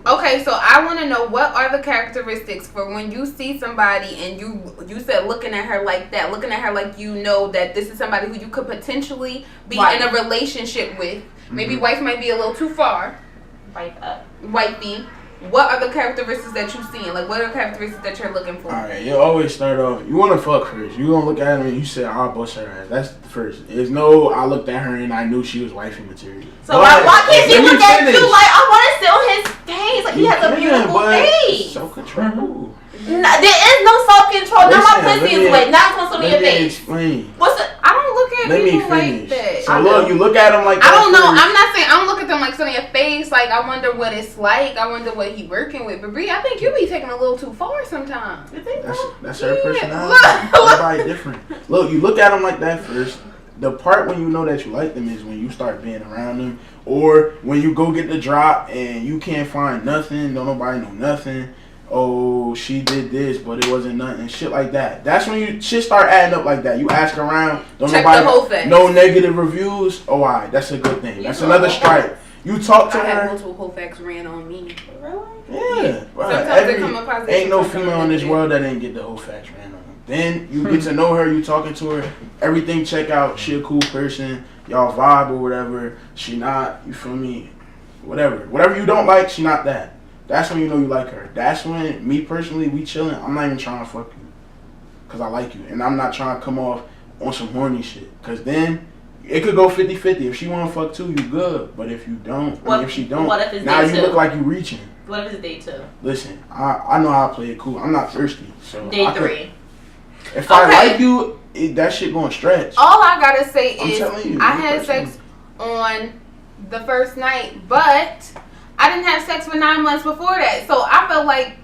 Okay, so I want to know what are the characteristics for when you see somebody and you said looking at her like that, looking at her like you know that this is somebody who you could potentially be in a relationship with. Maybe wife might be a little too far. Wife up. Wifey. What are the characteristics that you see? Like, what are the characteristics that you're looking for? Alright, you always start off, you want to fuck first. You going to look at her and you say, I'll bust her ass. That's the first. There's no, I looked at her and I knew she was wifey material. So why can't you look at you like, I want to see his face? Like, he has a beautiful face. Self-control. No, there is no self-control. Now my pussy is wet. Now it's supposed to be your face. Explain. What's the... I don't look at Let me people finish. like that. So look, you look at them like that. I don't know. I'm not saying I don't look at them like something in your face. like, I wonder what it's like. I wonder what he working with. But Bree, I think you be taking a little too far sometimes. You think so? That's her personality. Everybody different. Look, you look at them like that first. The part when you know that you like them is when you start being around them, or when you go get the drop and you can't find nothing, don't nobody know nothing. Oh, she did this, but it wasn't nothing. Shit like that. That's when you shit start adding up like that. You ask around, don't Check nobody, the whole thing. no negative reviews. Oh, alright, that's a good thing. That's another strike. You talk to I had her. multiple whole facts ran on me. Really? Yeah. Well, Sometimes they come up positive. ain't no sometimes female in this negative. world that ain't get the whole facts ran on them. Then you get to know her, you talking to her, everything check out, she a cool person, y'all vibe or whatever, she not, you feel me, whatever you don't like, she not that. That's when you know you like her. That's when, me personally, we chilling, I'm not even trying to fuck you, because I like you, and I'm not trying to come off on some horny shit, because then, it could go 50-50. If she want to fuck too, you good, but if you don't, if she don't, what if it's now day you two? look like you reaching. What if it's day 2? Listen, I know how to play it cool. I'm not thirsty. So Day I could- 3. if I like you, that shit gonna stretch. All I gotta say I'm is telling you, I me had personally. sex on the first night, but I didn't have sex for 9 months before that. So I felt like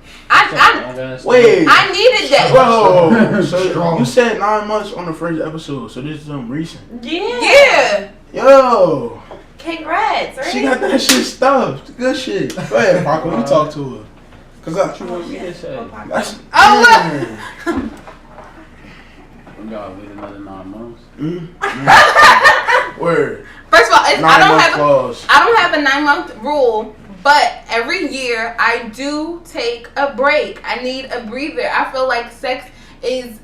Wait. I needed that. Bro, so Strong. you said 9 months on the first episode, so this is something recent. Yeah. Yo, Congrats, right? she got that shit stuffed. Good shit. Go ahead, Paco. You talk to her. Cause What you want me to say? that's Oh, We gotta wait another 9 months. Word. First of all, I 9 don't month have clause. I don't have a 9-month rule, but every year I do take a break. I need a breather. I feel like sex is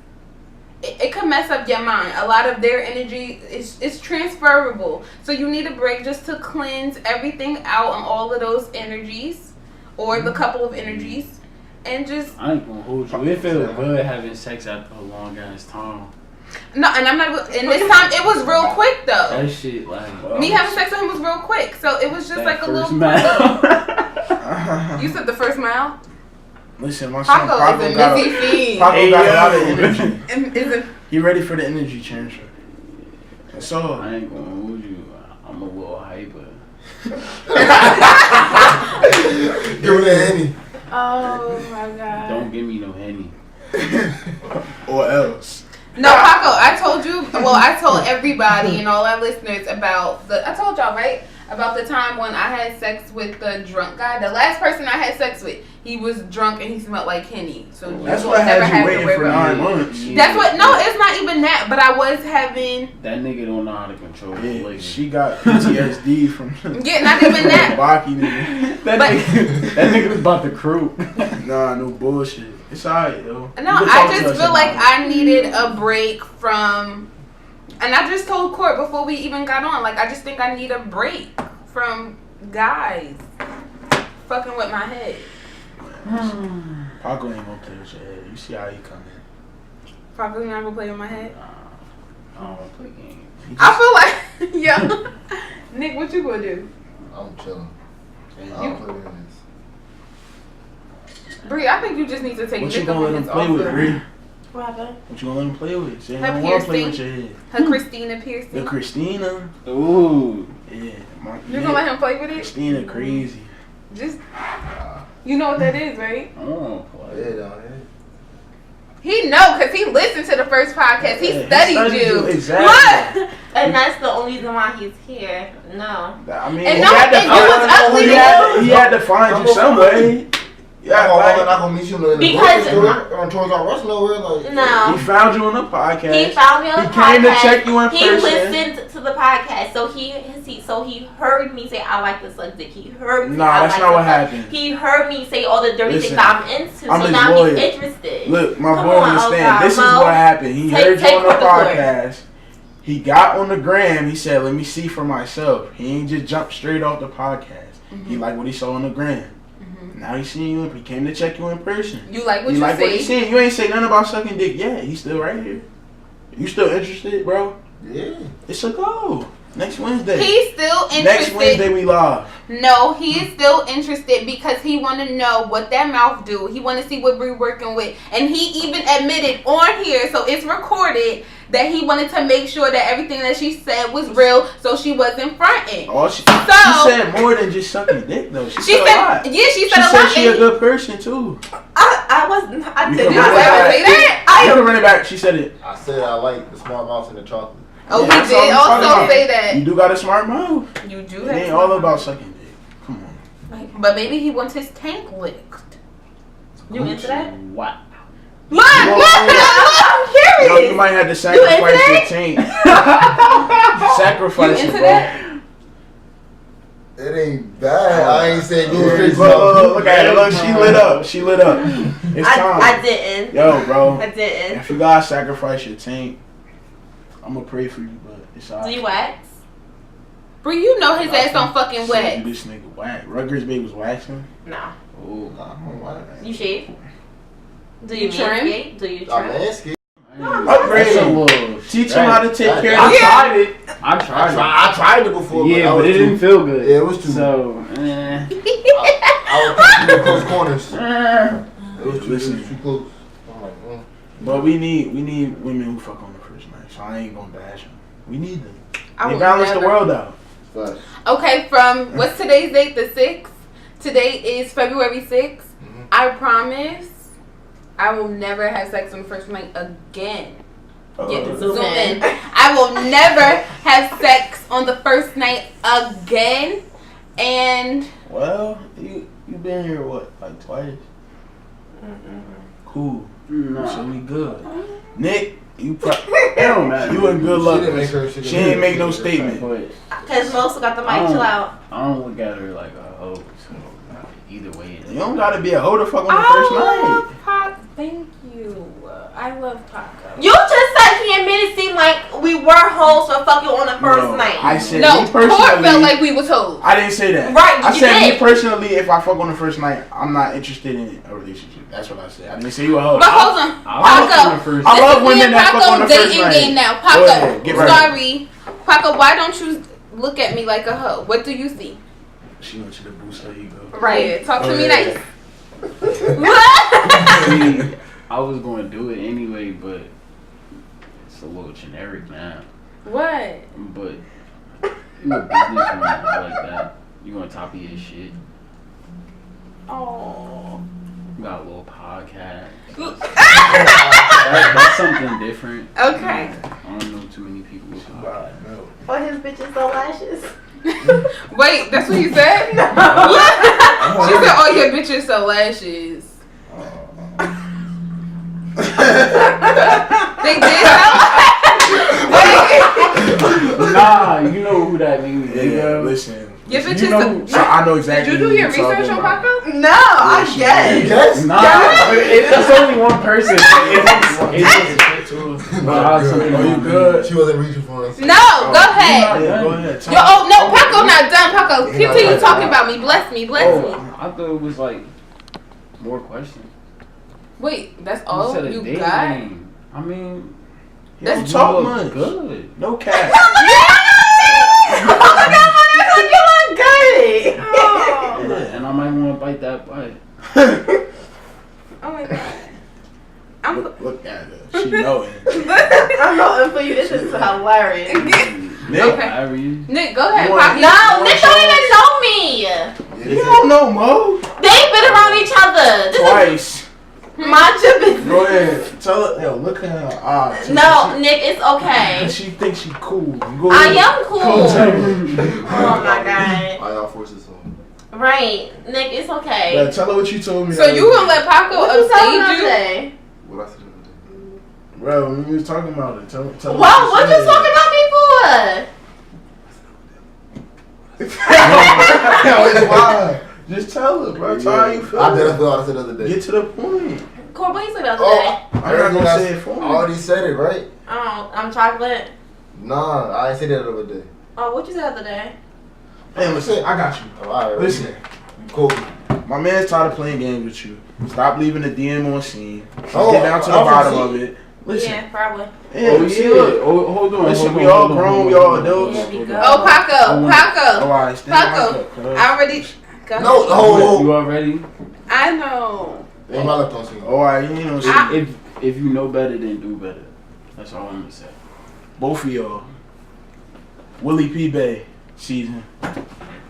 it can mess up your mind. A lot of their energy is transferable, so you need a break just to cleanse everything out on all of those energies, or the couple of energies, and just I ain't gonna hold you. It felt good having sex after a long ass time. no. And I'm not. And this time it was real quick though. That shit, like Me having sex with him was real quick, so it was just that like a first little. mile. You said the first mile. Listen, my son Paco Paco is a got busy fiend. Paco got a lot of energy. And is it? He ready for the energy transfer. That's all. I ain't gonna hold you. I'm a little hyper. Give me that Henny. Oh my god. Don't give me no Henny. Or else. No, Paco, I told you. Well, I told everybody and all our listeners about I told y'all, right? About the time when I had sex with the drunk guy. The last person I had sex with, he was drunk and he smelled like Henny. So That's you what never had you have to waiting worry for about 9 months. That's what. No, it's not even that. But I was having. That nigga don't know how to control his Yeah, liquor. she got PTSD from Yeah, not even that. Baki nigga. That nigga was about to croak. Nah, no bullshit. It's alright, yo. No, You can I talk to just us feel like about it. I needed a break from, and I just told Court before we even got on, like I just think I need a break from guys fucking with my head. Paco ain't gonna play with your head. You see how he come in. Probably not gonna play with my head. I don't wanna play games. He just- I feel like, yo, Nick, what you gonna do? I'm chilling. I You- don't play with this. Bree, I think you just need to take What you Nick gonna let him minutes play off with, of Bree? What happened? What you gonna let him play with? Say he Her don't wanna play with piercing. your head. her Christina piercing. The Christina. Ooh. Yeah. You're gonna let him play with it? Christina crazy. Just, you know what that is, right? I don't wanna play. Yeah, down here. He know because he listened to the first podcast. He Yeah, studied you. Exactly. What? And that's the only reason why he's here. No. I mean, And he no, had to and you find- was ugly he had to find you some way. Yeah, I'm like, not gonna meet you in the Because- grocery store on Toys R Us nowhere. Like, No. he found you on the podcast. He found me on He the came to podcast. check you in He person. listened to the podcast, so he heard me say I like to suck dick. He heard me. Nah, say I that's like not to what suck. happened. He heard me say all the dirty Listen, things I'm into, I'm so his now lawyer. he's interested. Look, my Come boy on, understand. God, This is Mo. what happened. He heard you take on the her to court. podcast. He got on the gram. He said, "Let me see for myself." He ain't just jump straight off the podcast. He liked what he saw on the gram. Now he seen you. He came to check you in person. You like what He you like what he say? seen. You ain't say nothing about sucking dick yet. He's still right here. You still interested, bro? yeah. It's a go. Next Wednesday. He's still interested. Next Wednesday we live. No, he is still interested because he want to know what that mouth do. He want to see what we're working with, and he even admitted on here, so it's recorded that he wanted to make sure that everything that she said was real, so she wasn't fronting. Oh, she So said more than just sucking dick though. She said a lot. yeah, she She said a said lot. she a good person too. I wasn't. I You did can Did not run it I back. say that? You can run it back. She said it. I said I like the smart mouth and the chocolate. Oh, Yeah, he that's all did I'm talking also about. say that. You do got a smart mouth. You do It have ain't all about sucking dick. Come on. But maybe he wants his tank licked. You into that? What? Look, I'm curious. Yo, you might have to sacrifice your tank. Sacrifice You it, into bro. that? It ain't bad. I ain't saying do Look, it. look at her. Look, she lit up. She lit up. It's time. I didn't. Yo, bro. I didn't. If you gotta sacrifice your tank, I'm gonna pray for you, but it's alright. Do you wax? Bro, you know his ass on fucking Shit, wax. This nigga whack. Rutgers baby was waxing. No. Oh, You shave? Do You you trim? manscape? Do you I'm trim? asking. Upgrade. That's a little Teach him how to take care I of tried it. I tried it. I tried it before. Yeah, I but was it didn't feel good. Yeah, it was too. So, I was punching in close corners. It was too close. I'm like, But we need women who fuck on the first night. So I ain't gonna bash them. We need them. I They will balance the never- world out. but Okay, from what's today's date? The 6th. Today is February 6th. I promise I will never have sex on the first night again. Get zoom in. I will never have sex on the first night again. And Well, you been here what, like twice? Cool. So we good. Nick, you don't matter. you in good She luck. didn't make her- She ain't make no statement. but Because most got the I mic. don't- Chill out. I don't look at her like a hoe. So either way, You don't gotta be a hoe to fuck on the first I night. love Pac. Thank you. I love Paco. You just said he made it seem like we were hoes for fucking on the first No, night. I said No, me Court personally. felt like we was hoes. I didn't say that. Right, I you said did. me personally, if I fuck on the first night, I'm not interested in a relationship. That's what I said. I didn't say you a hoe. But hold on, I'll fuck on Paco. the first I This love is me women and that fuck on Paco the first dating night. game now. Go ahead, Paco, get right. sorry. Paco, why don't you look at me like a hoe? What do you see? She wants you to boost her ego. Right. Yeah, talk to Go me ahead. nice. See, I was going to do it anyway, but it's a little generic now. What? But you a businesswoman like that. You on top of your shit. Oh. You got a little podcast. That's something different. Okay. I don't know too many people with podcasts. For his bitches so lashes. Wait, that's what you said? She said, "Oh, your bitches so lashes." They did. Nah, you know who that means. Yeah, listen. Your listen, bitches. you know, so I know exactly. Did you do who your you're talking research on about. Paco? No, I she guess. yes. Nah, it's only one person. Oh, you good? She wasn't reaching for us. No, go ahead. Yeah, go ahead. Yo, oh no, Paco not done. Paco, continue talking about me. Bless me, bless me. I thought it was like more questions. Wait, that's You all said a you dating got? game. I mean, You don't you talk look much. good. No cap. Oh my god, you look good. Yeah, and I might want to bite that butt. Oh my god. Look at her. She know it. I'm voting for you. This is hilarious. Nick, Okay. Nick, go ahead. You Paco. want- No, Nick don't even know me. you don't know Mo. They've been around each other. This Twice. is my business. Go ahead. Tell her. Yo, look at her eyes. No, Nick, it's okay. She thinks she cool. Go I ahead. am cool. Go tell her. Oh my god. All y'all forces on. Right, Nick, it's okay. Yeah, tell her what you told me. So you gonna let Paco What you telling upstage us you? today? What I said. Bro, when we was talking about it, tell her. Well, what you talking about me for? Yo, it's wild. Just tell her, bro. Tell her how you feel. I did what I said the other day. Get to the point. Corey, what you said the other day? Oh, I'm not gonna say it for I me. already said it, right? Oh, I'm chocolate. Nah, I ain't said that the other day. Oh, what you said the other day? Hey, listen, I got you. Oh, all right, Listen, You cool. my man's tired of playing games with you. Stop leaving the DM on scene. Oh, Get down to the I'm bottom from of it. Listen. Yeah, probably. Yeah, Oh, we see it. Oh, hold on. Listen, hold we on, all hold on, grown, hold we on, all hold on, adults. Yeah, we hold go. on. Oh, Paco, Paco. Alright, stand Paco. back up, cuz. I already. Go ahead. No, no. You already? I know. What my left on scene? Alright, you ain't no shit. If you know better, then do better. That's all I'm gonna say. Both of y'all. Willie P. Bay season.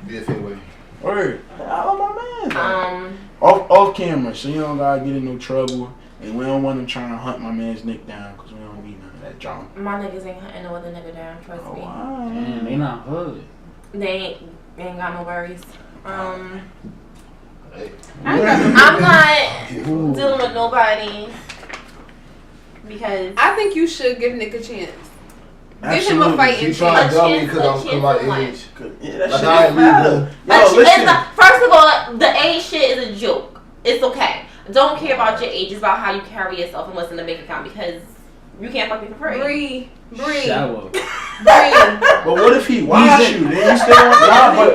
Be a fadeaway. Word. I love my man. Off camera, so you don't gotta get in no trouble. And we don't want him trying to hunt my man's Nick down because we don't need none of that drama. My niggas ain't hunting no other nigga down, trust me. Wow. Man, they not hood. They ain't got no worries. Hey. I'm not dealing with nobody because I think you should give Nick a chance. Give him Absolutely. a fighting You trying to chance. tell me because I'm my age. Yeah, that Like, shit I don't matter. ain't Yo, listen. first of all, the age shit is a joke. It's okay. Don't care about your age. It's about how you carry yourself and what's in the bank account because you can't fuck me for free. Breathe. Shower. Breathe. But what if he wash you? Then you still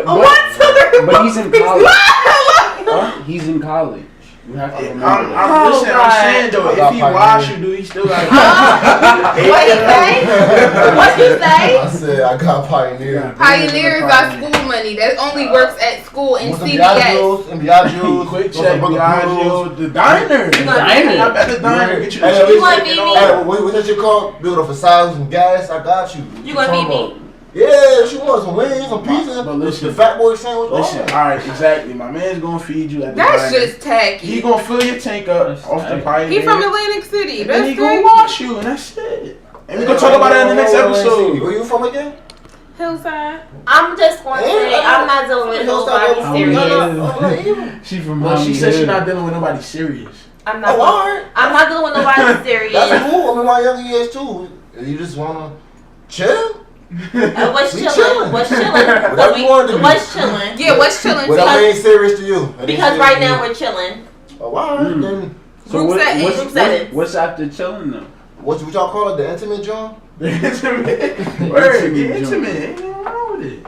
want But he's in college. He's in college. You have to remember that. I'm saying though, if he wash you, dude, he still got. What you say? What you say? I said I got Pioneer. Pioneers are school money. That only works at school and Want some CVS. and Biaggios. Quick check, Biaggios, the diner. I bet the diner get you the Hey, You want cheese. me? Hey, what's that shit called? Build up for size and gas. I got you. You gonna feed me? Yeah, she wants some wings, some pizza. But listen, the fat boy sandwich. Listen, alright, exactly. My man's gonna feed you at the That's diner. just tacky. He gonna fill your tank up off the Pioneer. He from Atlantic City. And then That's he gonna tacky. wash you, and that's it. And we gonna talk about that in the next episode. Where you from again? Hillside. I'm just going to say I'm not dealing with nobody serious. She from Well, she said she's Hood. not dealing with nobody serious. I'm not. Oh, alright. I'm not dealing with nobody serious. That's cool. I'm in my younger years too. You just wanna chill? What's We chilling? chilling. What's chilling? Whatever you want to be. What's chilling? Yeah, what's chilling? Whatever ain't serious to you. Because right now we're chilling. Oh, alright. Then Group setting. Group settings. What's after chilling though? what y'all call it? The intimate joint? The intimate. Word, get intimate. Ain't nothing wrong with it.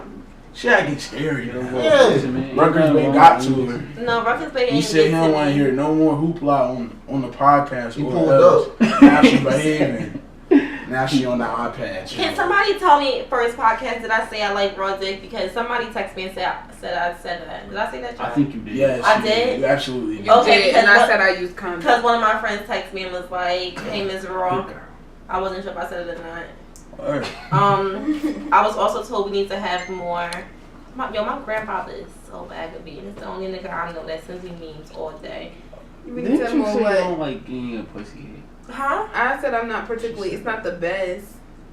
Shit, I get scary. You know? Yeah. Rutgers Bay got to her. No, Ruckus Bay ain't. He said he don't get want to to me. hear no more hoopla on the podcast. He or pulled else. up. Now she behaving. Now she on the iPad. Can somebody tell me first podcast did I say I like raw dick? Because somebody texted me and said I said that. Did I say that? I John? think you did. Yes, I you did? You absolutely. You Okay, did, because and I what- said I use condoms. Because one of my friends texted me and was like, "Hey, Ms. Raw." I wasn't sure if I said it or not. Word. I was also told we need to have more. My grandfather is so aggravating. It's the only nigga I know that sends me memes all day. You need Didn't to you more say you what? don't like getting your pussy? Huh? I said I'm not particularly. It's not the best.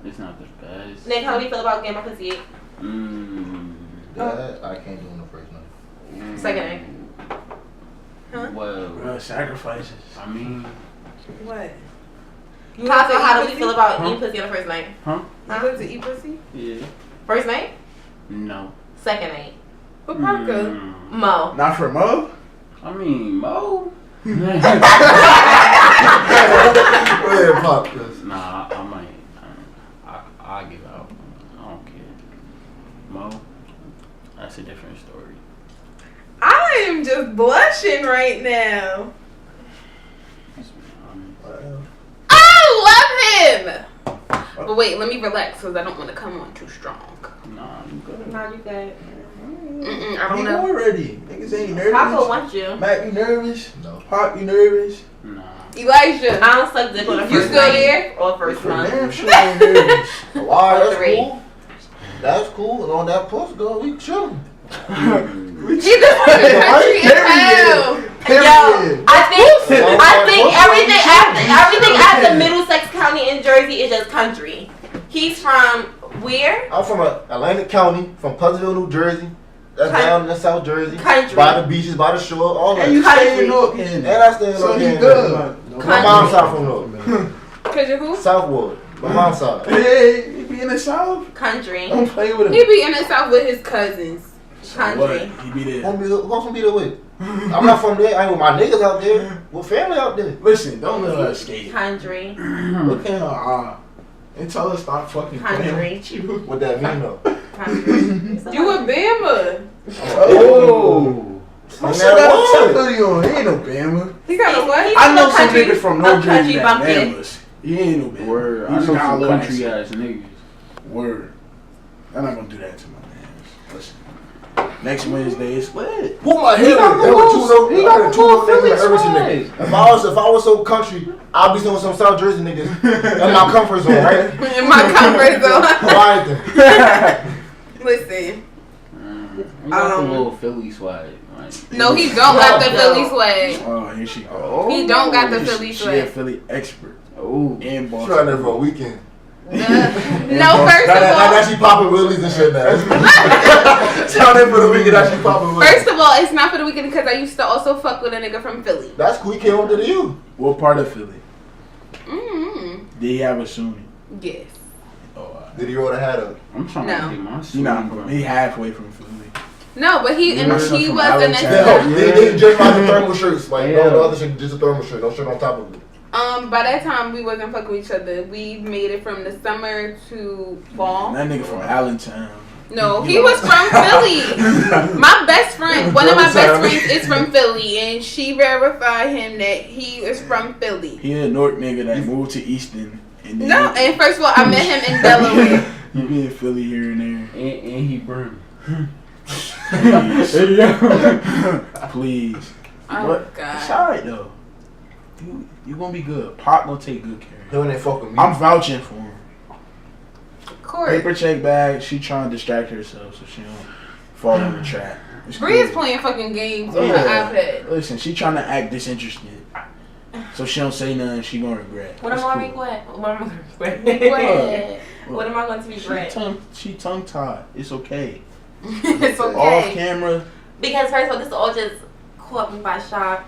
It's not the best. Nick, how do you feel about getting my pussy ate? That I can't do on the first night. Second night. Huh? Well, Sacrifices. I mean, What? How do we feel about Huh? eating pussy on the first night? huh? You go to eat pussy? Yeah. First night? No. Second night? What Parker? Mo. Not for Mo. I mean, Mo. Go ahead, pop this. Nah, I might. I'll give out. I don't care. Mo, that's a different story. I am just blushing right now. Let's be honest. I love him. But wait, let me relax because I don't want to come on too strong. Nah, I'm good. Nah, you good. I don't know. Already. Niggas ain't nervous. Papa wants you. Mac, you nervous? No. Pop, you nervous? Nah. Elijah. I don't suck dick on the You first still night there? or first month. Damn sure ain't nervous. Alright, that's Three. cool. That's cool. And on that post, girl, we chilling. You just country as hell. Yo, I think everything after Middlesex County in Jersey is just country. He's from where? I'm from Atlantic County, from Pleasantville, New Jersey. That's down in the South Jersey. Country. By the beaches, by the shore, all that. And you Country. stay in North End. And I stay in So North you End. good. My mom's side from North. Cause you who? Southwood. My mom's side. Hey, you be in the South? Country. Don't play with him. He be in the South with his cousins. Country. What? He be there. Who gonna be there with? I'm not from there. I ain't with my niggas out there. With family out there. Listen, don't let her escape. Country. Look at her eye. And tell her stop fucking playing Country. with you. What that mean though? Country. You a Bama. Oh. I Man, still got a what? tough hoodie on. He ain't no Bama. He got a what? I know some country- niggas from a North Jersey country that bumpkin. Bamas. He ain't no Bama. Word. He I just know got a some little country accent. ass niggas. Word. I'm not gonna do that to my man. Listen. Next Wednesday is what? Who my He hero? got the There were most- he got the two most niggas Philly I ever seen niggas. swag. If I was so country, I'd be with some South Jersey niggas in my comfort zone, right? In my comfort zone. Why then? Listen. He got the little Philly swag. Like, No, he don't got the Philly swag. Oh, here she go. He don't got the Philly She a swag. Philly expert. oh, And She Boston. right there for a weekend. No, first of Now all, she popping willies and shit now. She out there for the weekend, now she popping willies. first of all, it's not for the weekend because I used to also fuck with a nigga from Philly. That's cool, he came up to you. What part of Philly? Mm-hmm. Did he have a Sunni? Yes. Oh, Did he roll the hat up? I'm trying No. to get my he not from. He halfway from Philly. No, but he and Yeah, she from was the next. Allentown. Yeah, they just like the thermal shirts. Like, Yeah. no, the other shit, just a thermal shirt. No shirt on top of it. By that time we wasn't fucking with each other. We made it from the summer to fall. That nigga from Allentown. No, he was from Philly. My best friend, one of my best friends is from Philly, and she verified him that he is from Philly. He a North nigga that moved to Easton. And then No, and first of all, I met him in Delaware. he be in Philly here and there. and he burned. Please. Oh, What? God. It's alright though. You gonna be good. Pop gonna take good care of He you. ain't fuck with me. I'm vouching for him. Corey. Paper check bag. She trying to distract herself so she don't fall on the trap. It's Bree is cool. playing fucking games on the Yeah. iPad. Listen, she trying to act disinterested, so she don't say nothing. She gonna regret. What am It's I cool. regret? What am I going to regret? What am I going to regret? She tongue tied. It's okay. It's Off okay. camera. Because first of all, this all just caught me by shock.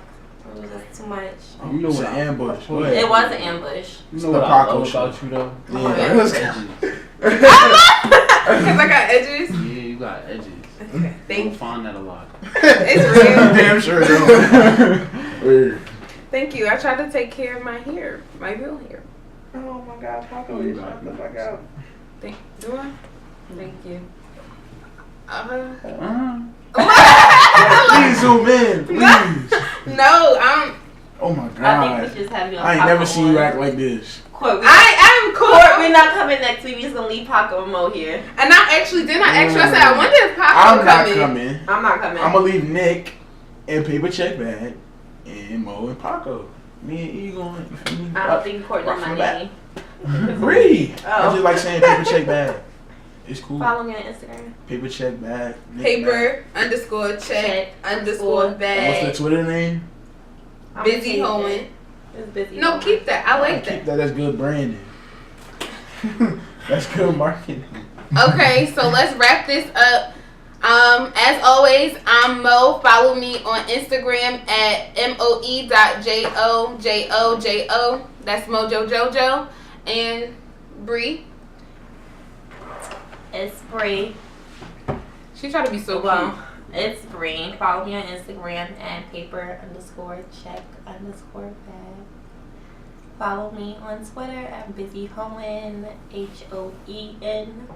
It was just too much. You know It's what? an ambush. Go It ahead. was an ambush. You It's know the what I Paco love show. about you though? Yeah, Yeah. let's Edges. Because I got edges. Yeah, you got edges. Okay, You don't thank find that a lot. It's real. Damn sure don't. Weird. Thank you. I tried to take care of my hair, my real hair. Oh my God, Paco is shut the fuck out. Do I? Thank you. Please zoom in, please. No, Oh my I think God. we just have you on I ain't Paco never seen you mode. act like this. Court, I'm cool. we're not coming next week. We're just going to leave Paco mode here. And I actually didn't. I actually I said I wonder if Paco I'm not coming. coming. I'm not coming. I'm gonna leave Nick and Paper Check Bag and Mo and Paco. Me and E going. You feel me? I don't think Court knows Rock my from the back. name. Bree. Oh. I just like saying Paper Check Bag. It's cool. Follow me on Instagram. Paper Check Bag. Nick Bag. Paper underscore check underscore What's bag. the Twitter name? I'm Busy taking hoeing. it. It's busy. No, hoeing. keep that. I like Keep that. that as good branding. That's good marketing. Okay, so let's wrap this up. As always, I'm Mo. Follow me on Instagram at moe.jojojo. That's Mojo Jojo. And Bree. It's Bree. She tried to be so Well, cute. it's Bree. Follow me on Instagram at paper_check_bag. Follow me on Twitter at busyhoen, HOEN.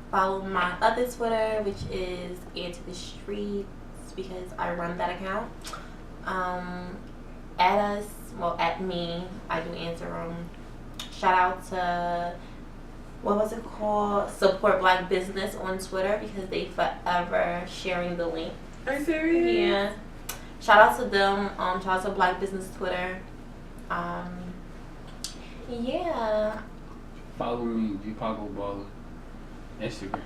Follow my other Twitter, which is Ear to the Streets, because I run that account. At us, well, at me, I do answer them. Shout out to, what was it called? Support Black Business on Twitter, because they forever sharing the link. Are you serious? Yeah. Shout out to them. Shout out to Black Business Twitter. Yeah. Follow me, Paco Baller. Instagram.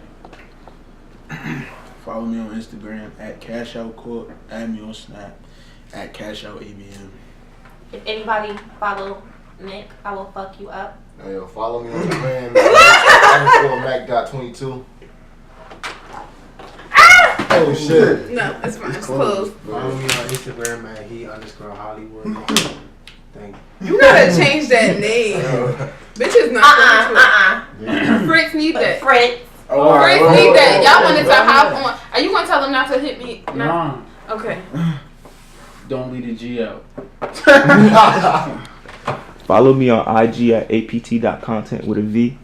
Follow me on Instagram at CashOutCorp. Add me on Snap at CashOutABM. If anybody follow Nick, I will fuck you up. Now, yo, follow me on Instagram. _Mac.22. Oh shit. No, it's fine. It's It's closed. Follow me on Instagram at he_Hollywood. Thank You gotta change that name. Bitches not you. Fritz need that. Fritz. Oh, Fritz need that. Y'all wanted to hop on. Are you gonna tell them not to hit me? No. Nah, Okay. don't leave the G out. Follow me on IG at apt.content with a V.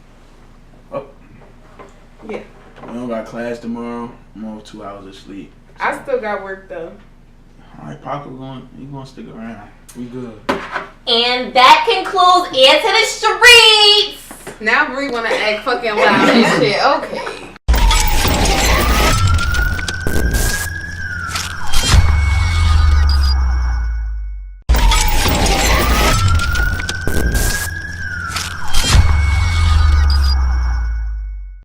We don't got class tomorrow. I'm on 2 hours of sleep. I still got work though. Alright, Paco he gonna stick around. We good. And that concludes Ear to the Streets. Now Bree wanna act fucking loud and shit. Okay.